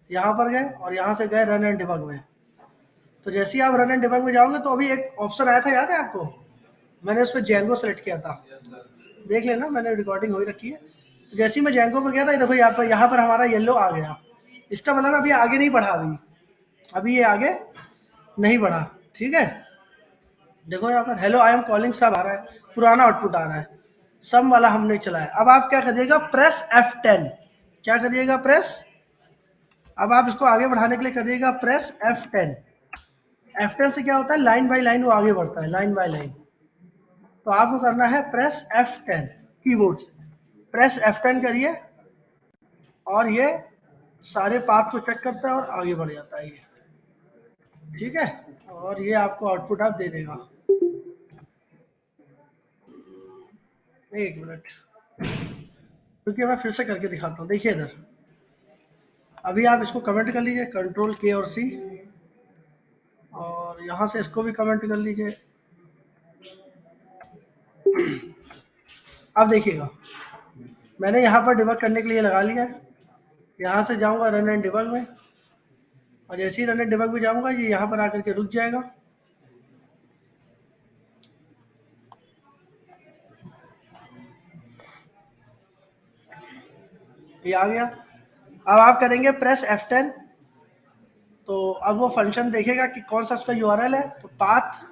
यहाँ पर गए और यहाँ से गए रन एंड डिबग में। तो जैसे ही आप रन एंड डिबग में जाओगे तो अभी एक ऑप्शन आया था, याद है आपको? मैंने उस पर जेंगो सेलेक्ट किया था, देख लेना, मैंने रिकॉर्डिंग हो ही रखी है। जैसे ही मैं जेंगो पे गया था, देखो यहाँ पर हमारा येलो आ गया। इसका मतलब अभी आगे नहीं बढ़ा, अभी ये आगे नहीं बढ़ा, ठीक है। देखो यहाँ पर हेलो आई एम कॉलिंग सब आ रहा है, पुराना आउटपुट आ रहा है, सम वाला हमने चलाया। अब आप क्या करिएगा, प्रेस F10। क्या करिएगा, प्रेस, अब आप इसको आगे बढ़ाने के लिए करिएगा प्रेस F10। F10 से क्या होता है, लाइन बाय लाइन वो आगे बढ़ता है, लाइन बाय लाइन। तो आपको करना है प्रेस F10 कीबोर्ड से, प्रेस F10 करिए और ये सारे पाथ को चेक करता है और आगे बढ़ जाता है ये, ठीक है। और ये आपको आउटपुट आप दे देगा। एक मिनट, क्योंकि मैं फिर से करके दिखाता हूँ। देखिए इधर, अभी आप इसको कमेंट कर लीजिए, कंट्रोल K और C, और यहाँ से इसको भी कमेंट कर लीजिए। अब देखिएगा, मैंने यहाँ पर डिबग करने के लिए लगा लिया है। यहाँ से जाऊँगा रन एंड डिबग में, और जैसे ही रन एंड डिबग में जाऊँगा ये यहाँ पर आकर के रुक जाएगा। ये आ गया। अब आप करेंगे प्रेस F10, तो अब वो फंक्शन देखेगा कि कौन सा उसका यूआरएल है, तो पाथ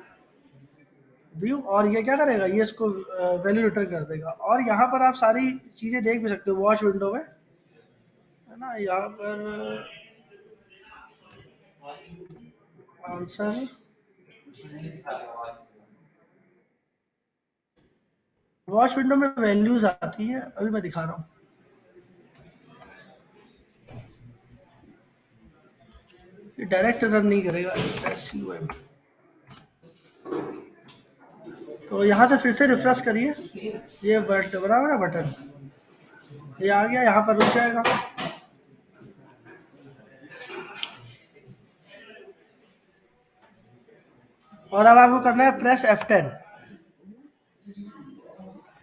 व्यू, और ये क्या करेगा, ये इसको वैल्यू रिटर्न कर देगा। और यहाँ पर आप सारी चीज़ें देख भी सकते हो वॉच विंडो में, है ना। यहाँ पर आंसर वॉच विंडो में वैल्यूज आती है, अभी मैं दिखा रहा हूँ। ये डायरेक्ट रन नहीं करेगा SUM। तो यहाँ से फिर से रिफ्रेश करिए, ये बराबर है बटन, ये आ गया, यहाँ पर रुक जाएगा। और अब आपको करना है प्रेस F10।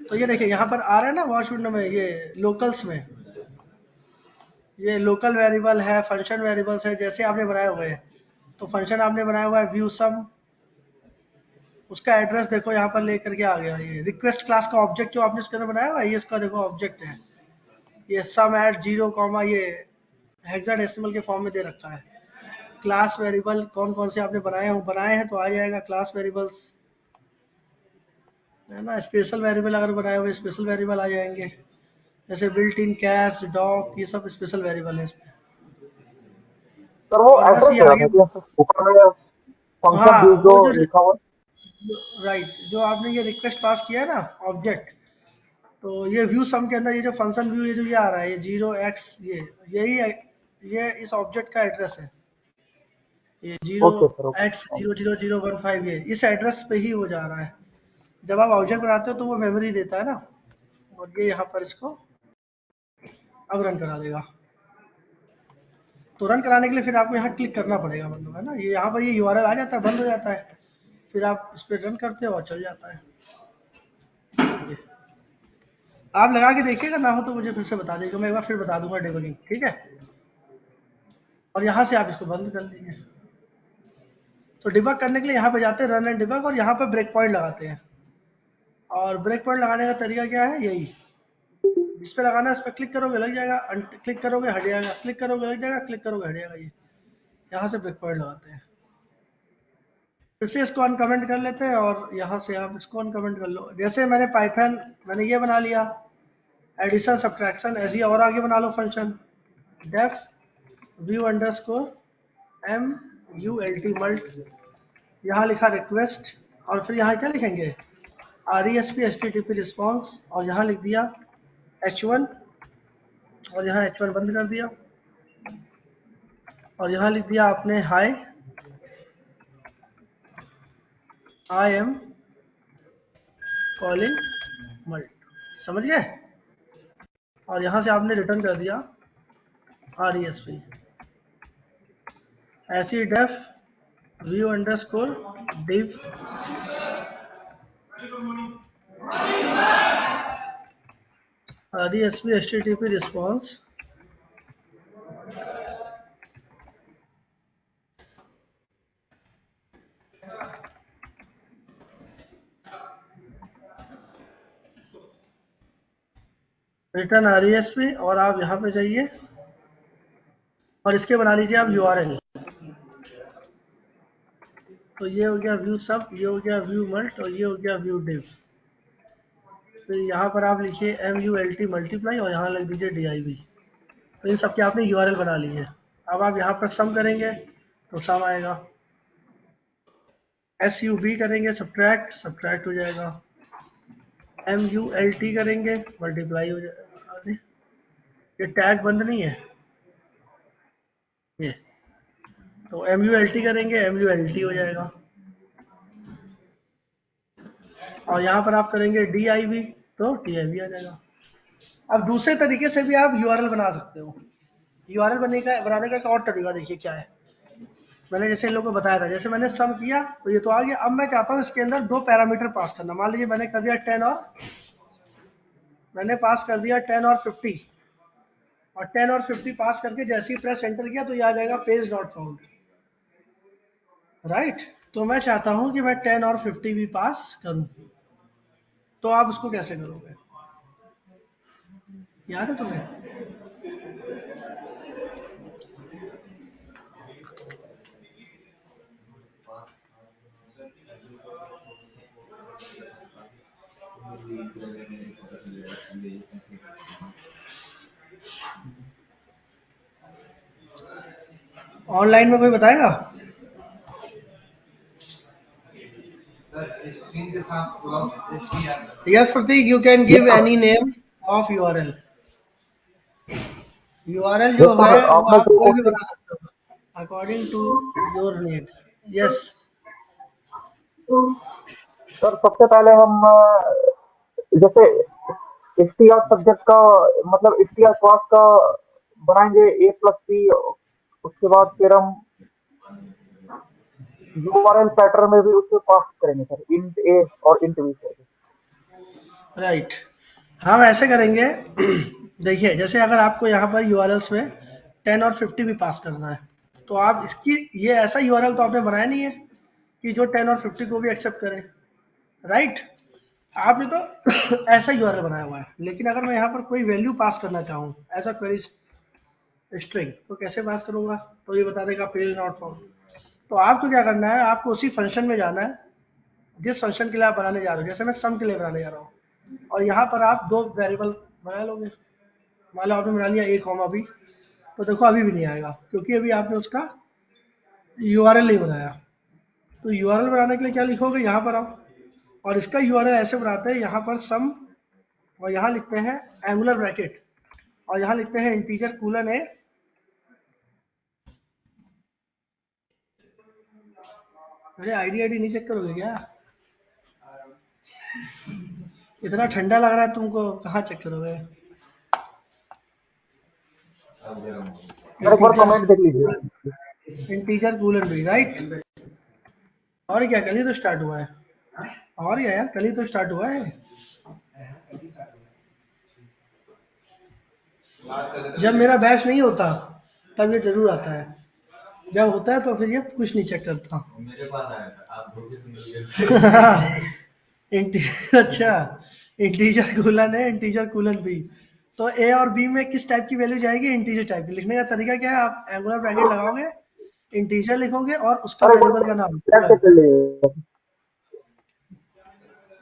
तो ये देखिए यहाँ पर आ रहा है ना वॉच विंडो में, ये लोकल्स में, ये लोकल वेरिएबल है, फंक्शन वेरिएबल्स है जैसे आपने बनाए हुए हैं। तो फंक्शन आपने बनाया हुआ है व्यू सम, उसका एड्रेस देखो यहाँ पर लेकर के आ गया। ये रिक्वेस्ट क्लास का ऑब्जेक्ट जो आपने उसके अंदर बनाया हुआ है, ये इसका देखो ऑब्जेक्ट है, ये सम एट 0, ये हेक्साडेसिमल के फॉर्म में दे रखा है। क्लास वेरिएबल कौन कौन से आपने बनाए हैं तो आ जाएगा क्लास वेरिएबल्स, है ना। स्पेशल वेरिएबल अगर बनाए हुए स्पेशल वेरिएबल आ जाएंगे, जैसे बिल्ट इन कैश डॉक, ये सब स्पेशल वेरिएबल है इसमें। सर वो और बस एड्रेस ये है आगे, मतलब सर ऊपर में फंक्शन हाँ व्यू जो वो जो लिखा हुआ राइट, जो आपने ये रिक्वेस्ट पास किया है ना ऑब्जेक्ट, तो ये व्यू सम के अंदर ये जो फंक्शन व्यू ये जो ये आ रहा है, ये 0x, यही है, ये इस ऑब्जेक्ट का एड्रेस है, ये ओके सर ओके 0x000015, ये इस एड्रेस पे ही वो जा रहा है। जब आप ऑब्जेक्ट बनाते हो तो वो मेमोरी देता है ना, और ये यहाँ पर इसको अब रन करा देगा। तो रन कराने के लिए फिर आपको यहाँ क्लिक करना पड़ेगा, मतलब, है ना। ये यहाँ पर ये यूआरएल आ जाता है, बंद हो जाता है, फिर आप इस पर रन करते हो और चल जाता है। ये आप लगा के देखिएगा, ना हो तो मुझे फिर से बता दीजिएगा, मैं एक बार फिर बता दूंगा डिबगिंग, ठीक है। और यहाँ से आप इसको बंद कर देंगे। तो डिबग करने के लिए यहाँ पे जाते हैं रन एंड डिबग, और यहाँ पे ब्रेक पॉइंट लगाते हैं। और ब्रेक पॉइंट लगाने का तरीका क्या है, यही, इस पे लगाना है, इस पर क्लिक करोगे लग जाएगा, क्लिक करोगे हट जाएगा, क्लिक करोगे लग जाएगा, क्लिक करोगे हट जाएगा। ये यहाँ से ब्रेक पॉइंट लगाते हैं। फिर से इसको अनकमेंट कर लेते हैं, और यहाँ से आप इसको अनकमेंट कर लो। जैसे मैंने पाइथन, मैंने ये बना लिया एडिशन सब्ट्रैक्शन, ऐसे ही और आगे बना लो function def view underscore MULT mult, यहाँ लिखा रिक्वेस्ट, और फिर यहाँ क्या लिखेंगे RESP HTTP रिस्पॉन्स, और यहाँ लिख दिया H1, और यहाँ H1 बंद कर दिया, और यहाँ लिख दिया आपने हाय आई एम कॉलिंग मल्ट, समझ गए। और यहाँ से आपने रिटर्न कर दिया RESP, ऐसे ही def view underscore div RESP HTTP response, return RESP, और आप यहाँ पे जाइए और इसके बना लीजिए आप URL। तो ये हो गया व्यू सब, ये हो गया व्यू मल्ट, और ये हो गया व्यू div। फिर यहाँ पर आप लिखिए MULT मल्टीप्लाई, और यहाँ लिख दीजिए DIV। तो इन सब के आपने URL बना ली है। अब आप यहाँ पर सम करेंगे तो सम आएगा, SUB करेंगे सब्ट्रैक्ट, सब्ट्रैक्ट हो जाएगा। MULT करेंगे मल्टीप्लाई हो जाएगा। अरे ये टैग बंद नहीं है ये, तो MULT करेंगे MULT हो जाएगा। और यहाँ पर आप करेंगे DIV तो TIV आ जाएगा। अब दूसरे तरीके से भी आप URL बना सकते हो। URL बनाने का एक और तरीका देखिए क्या है। मैंने जैसे इन लोगों को बताया था, जैसे मैंने सम किया तो ये तो आ गया। अब मैं चाहता हूँ इसके अंदर दो पैरामीटर पास करना। मान लीजिए मैंने कर दिया 10 और मैंने पास कर दिया 10 और 50, और 10 और 50 पास करके जैसे ही प्रेस एंटर किया तो ये आ जाएगा पेज नॉट फाउंड, राइट। तो मैं चाहता हूँ कि मैं 10 और 50 भी पास करूँ, तो आप उसको कैसे करोगे, याद है तुम्हें? ऑनलाइन में कोई बताएगा? Yes Prateek, you can give any name of URL। URL जो यस सर, है वो आपने आप जो कोई भी बना सकते हो according to your need. Yes sir सबसे पहले हम जैसे STR सब्जेक्ट का मतलब STR क्लास का बनाएंगे A+B, उसके बाद फिर हम URL पैटर्न में भी उसे पास करेंगे सर, int A और int B से। राइट, हम ऐसे करेंगे। देखिए जैसे अगर आपको यहाँ पर URLs में 10 और 50 भी पास करना है, तो आप इसकी ये ऐसा URL तो आपने बनाया नहीं है कि जो 10 और 50 को भी एक्सेप्ट करे, राइट। आपने तो ऐसा URL बनाया हुआ है। लेकिन अगर मैं यहाँ पर कोई वैल्यू पास करना चाहूँ ऐसा क्वेरी स्ट्रिंग, तो कैसे पास करूँगा? तो ये बता देगा पेज नॉट फाउंड। तो आपको क्या करना है, आपको उसी फंक्शन में जाना है जिस फंक्शन के लिए आप बनाने जा रहे हो। जैसे मैं सम के लिए बनाने जा रहा हूँ, और यहाँ पर आप दो वेरिएबल बना लोगे। मान लो आपने बना लिया A, B, तो देखो अभी भी नहीं आएगा क्योंकि अभी आपने उसका URL नहीं बनाया। तो URL बनाने के लिए क्या लिखोगे, यहाँ पर आओ, और इसका URL ऐसे बनाते हैं, यहाँ पर सम, और यहाँ लिखते हैं एंगुलर ब्रैकेट, और यहाँ लिखते हैं इंटीजर कूलन A। अरे ID नहीं चेक करोगे क्या? इतना ठंडा लग रहा है तुमको, कहाँ चेक करोगे? सर एक बार कमेंट देख लीजिए। Integer कूलन B, right. और क्या, कल ही तो स्टार्ट हुआ है। और क्या यार, कल ही तो स्टार्ट हुआ है। जब मेरा बैच नहीं होता तब ये जरूर आता है, जब होता है तो फिर ये कुछ नहीं चेक करता। मेरे पास आया था, आप अच्छा, इंटीजर कूलन है, इंटीजर कूलन बी। तो A और B में किस टाइप की वैल्यू जाएगी? इंटीजर टाइप की। लिखने का तरीका क्या है, आप एंगुलर ब्रैकेट लगाओगे, इंटीजर लिखोगे और उसका सर एक बार वेरिएबल का नाम। चैट चेक कर लीजिए।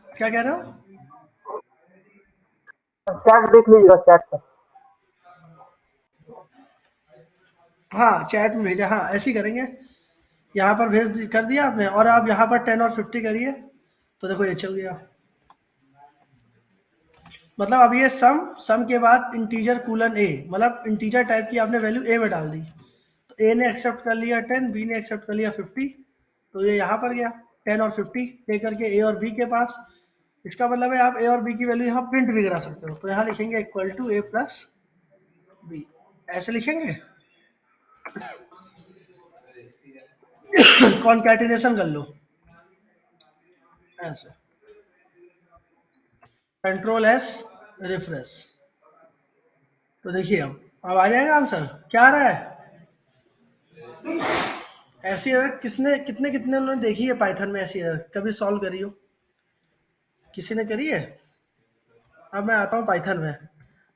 क्या कह रहे हो? चैट देख लीजिएगा, चैट पर। हाँ चैट में भेजा, हाँ ऐसे ही करेंगे। यहाँ पर कर दिया आपने, और आप यहाँ पर 10 और 50 करिए, तो देखो ये चल गया। मतलब अब ये सम के बाद इंटीजर कूलन A, मतलब इंटीजर टाइप की आपने वैल्यू A में डाल दी, तो A ने एक्सेप्ट कर लिया 10, B ने एक्सेप्ट कर लिया 50, तो ये यहाँ पर गया 10 और 50 ले करके A और B के पास। इसका मतलब है आप A और B की वैल्यू यहाँ प्रिंट भी करा सकते हो। तो यहाँ लिखेंगे इक्वल टू A+B, ऐसे लिखेंगे। कॉन्कैटिनेशन कर लो ऐसे, Ctrl+S रिफ्रेश, तो देखिए अब आ जाएगा आंसर। क्या आ रहा है? ऐसी एरर कितने लोगों ने देखी है पाइथन में? ऐसी एरर कभी सॉल्व करी हो? किसी ने करी है? अब मैं आता हूँ पाइथन में,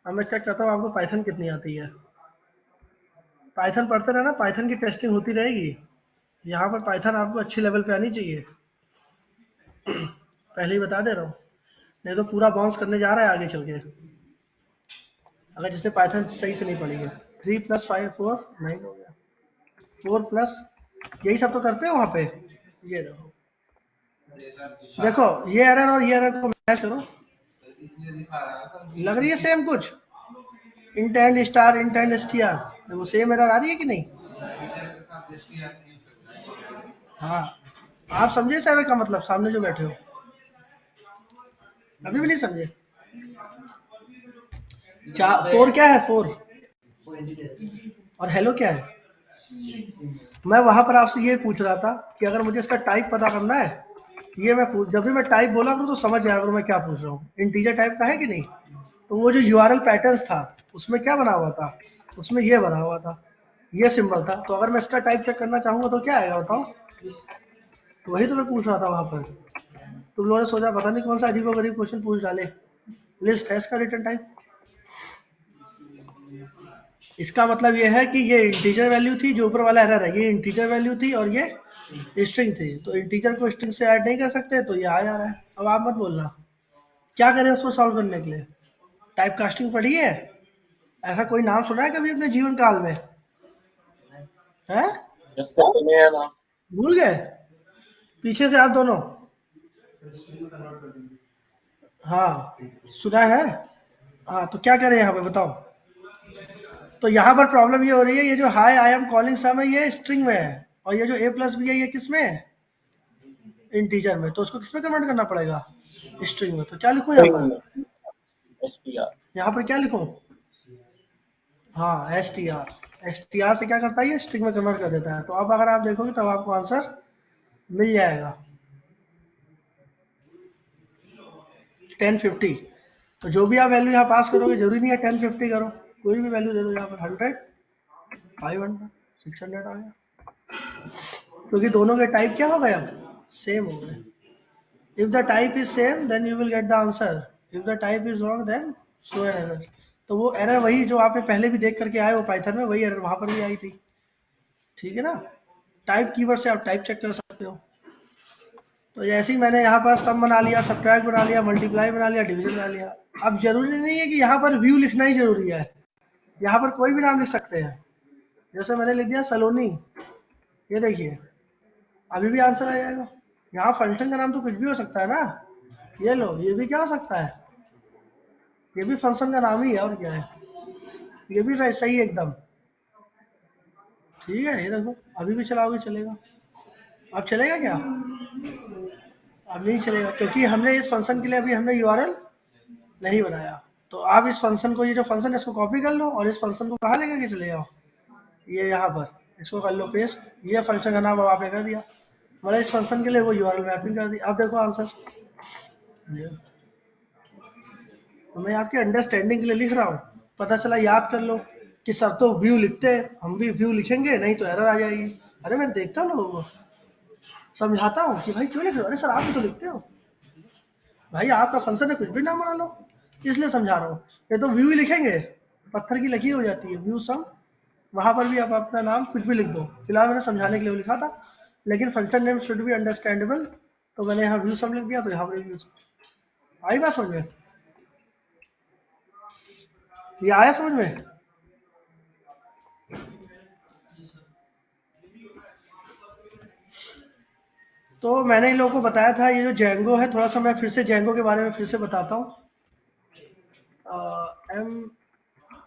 अब मैं चेक करता हूँ आपको पाइथन कितनी आती है। पाइथन पढ़ते रहना, पाइथन की टेस्टिंग होती रहेगी। यहाँ पर पाइथन आपको अच्छी लेवल पे आनी चाहिए, पहले ही बता दे रहा हूँ, नहीं तो पूरा बाउंस करने जा रहा है आगे चल के, अगर जिसने पाइथन सही से नहीं पढ़ी है। 3 + 5 4 9 हो गया, 4 प्लस, यही सब तो करते हो वहाँ पे। ये देखो देखो ये एरर और ये एरर को मैच करो, लग रही है सेम कुछ, इंटेंड स्टार इंटेंड str, देखो सेम एरर आ रही है कि नहीं? हाँ, आप समझे इस एरर का मतलब, सामने जो बैठे हो अभी भी नहीं समझे? 4 क्या है 4 और हेलो क्या है? मैं वहां पर आपसे ये पूछ रहा था कि अगर मुझे इसका टाइप पता करना है, ये मैं पूछ, जब भी मैं टाइप बोला करूँ तो समझ जाया करो मैं क्या पूछ रहा हूँ, इंटीजर टाइप का है कि नहीं? तो वो जो यूआरएल पैटर्न्स था उसमें क्या बना हुआ था, उसमें ये बना हुआ था, ये सिंबल था, तो अगर मैं इसका टाइप चेक करना चाहूंगा तो क्या आएगा बताओ? तो वही तो मैं पूछ रहा था वहां पर, तुम लोगों ने सोचा पता नहीं कौन सा अजीबोगरीब क्वेश्चन पूछ डाले। लिस्ट है इसका रिटर्न टाइप, इसका मतलब ये है कि ये इंटीजर वैल्यू थी, जो ऊपर वाला एरर है ये इंटीजर वैल्यू थी और ये स्ट्रिंग थी, तो इंटीजर को स्ट्रिंग से ऐड नहीं कर सकते तो ये आ जा रहा है। अब आप मत बोलना क्या करें उसको सॉल्व करने के लिए, टाइप कास्टिंग पढ़ी है? ऐसा कोई नाम सुना है कभी अपने जीवन काल में? है? भूल गए? पीछे से आप दोनों, हाँ सुना है। हाँ तो क्या करें यहाँ पे बताओ? तो यहाँ पर प्रॉब्लम ये हो रही है, ये जो हाई आई एम कॉलिंग सम है ये स्ट्रिंग में है, और ये जो a प्लस बी है ये किस में है? इंटीजर में, तो उसको किस में कन्वर्ट करना पड़ेगा? स्ट्रिंग में। तो क्या लिखूं यहाँ पर? यहाँ पर क्या लिखूं? हाँ str से क्या करता है, ये स्ट्रिंग में कन्वर्ट कर देता है। तो अब अगर आप देखोगे तब आपको आंसर मिल जाएगा 1050। तो जो भी आप वैल्यू यहाँ पास करोगे जरूरी नहीं है 1050 करो, कोई भी वैल्यू दे दो यहाँ पर, 100 500 600 आ गया, क्योंकि दोनों के टाइप क्या हो गए अब सेम हो गए। If the type is same then you will get the answer, if the type is wrong then show an error। तो वो एरर वही जो आपने पहले भी देख करके आए वो पाइथन में, वही एरर वहां पर भी आई थी, ठीक है ना? टाइप कीवर्ड से आप टाइप चेक कर सकते हो। तो जैसे ही मैंने यहाँ पर सम बना लिया, सब्ट्रैक्ट बना लिया, मल्टीप्लाई बना लिया, डिवीजन बना लिया। अब जरूरी नहीं है कि यहाँ पर व्यू लिखना ही जरूरी है, यहाँ पर कोई भी नाम लिख सकते हैं। जैसे मैंने लिख दिया सलोनी, ये देखिए अभी भी आंसर आ जाएगा। यहाँ फंक्शन का नाम तो कुछ भी हो सकता है ना, ये लो ये भी क्या हो सकता है, ये भी फंक्शन का नाम ही है और क्या है, ये भी सही है एकदम, ठीक है। ये देखो अभी भी चलाओगे चलेगा, अब चलेगा क्या? अब नहीं चलेगा, क्योंकि हमने इस फंक्शन के लिए अभी हमने यूआरएल नहीं बनाया। तो आप इस फंक्शन को, ये जो फंक्शन है इसको कॉपी कर लो और इस फंक्शन को कहाँ लेकर के चले जाओ, ये यहाँ पर इसको कर लो पेस्ट, ये फंक्शन का नाम अब आपने कर दिया, मतलब इस फंक्शन के लिए वो यूआरएल मैपिंग कर दी। अब देखो आंसर, तो मैं आपके अंडरस्टैंडिंग के लिए लिख रहा हूँ, पता चला याद कर लो कि सर तो व्यू लिखते हैं, हम भी व्यू लिखेंगे नहीं तो एरर आ जाएगी। अरे मैं देखता हूँ लोगों को समझाता हूँ कि भाई क्यों लिख रहे हो, अरे सर आप भी तो लिखते हो, भाई आपका फंक्शन है कुछ भी नाम बना लो, इसलिए समझा रहा हूँ। ये तो व्यू ही लिखेंगे, पत्थर की लकीर हो जाती है व्यू सम, वहां पर भी आप अपना नाम कुछ भी लिख दो। फिलहाल मैंने समझाने के लिए लिखा था, लेकिन function name should be understandable, तो मैंने यहाँ व्यू सम लिख दिया, तो यहाँ पर व्यू सम। आई बात समझ में? ये आया समझ में? तो मैंने इन लोगों को बताया था ये जो जेंगो है, थोड़ा सा मैं फिर से जेंगो के बारे में फिर से बताता हूँ।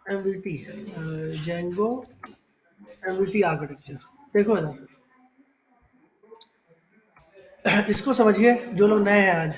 एमवीटी जेंगो एमवीटी आर्किटेक्चर, देखो इधर इसको समझिए जो लोग नए हैं आज।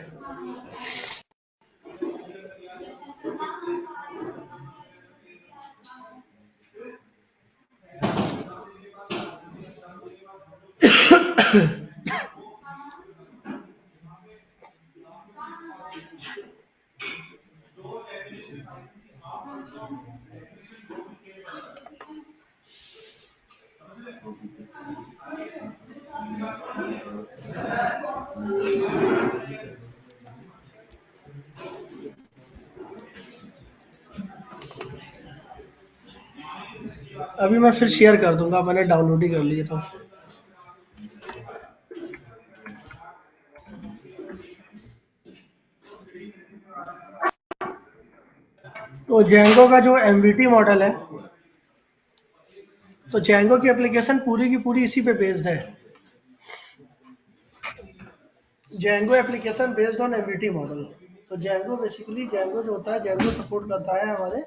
अभी मैं फिर शेयर कर दूंगा, मैंने डाउनलोड ही कर लिए तो। तो जेंगो का जो एमवीटी मॉडल है, तो जेंगो की एप्लीकेशन पूरी की पूरी इसी पे बेस्ड है। Django application based on MVT model. तो Django बेसिकली Django जो होता है Django सपोर्ट करता है हमारे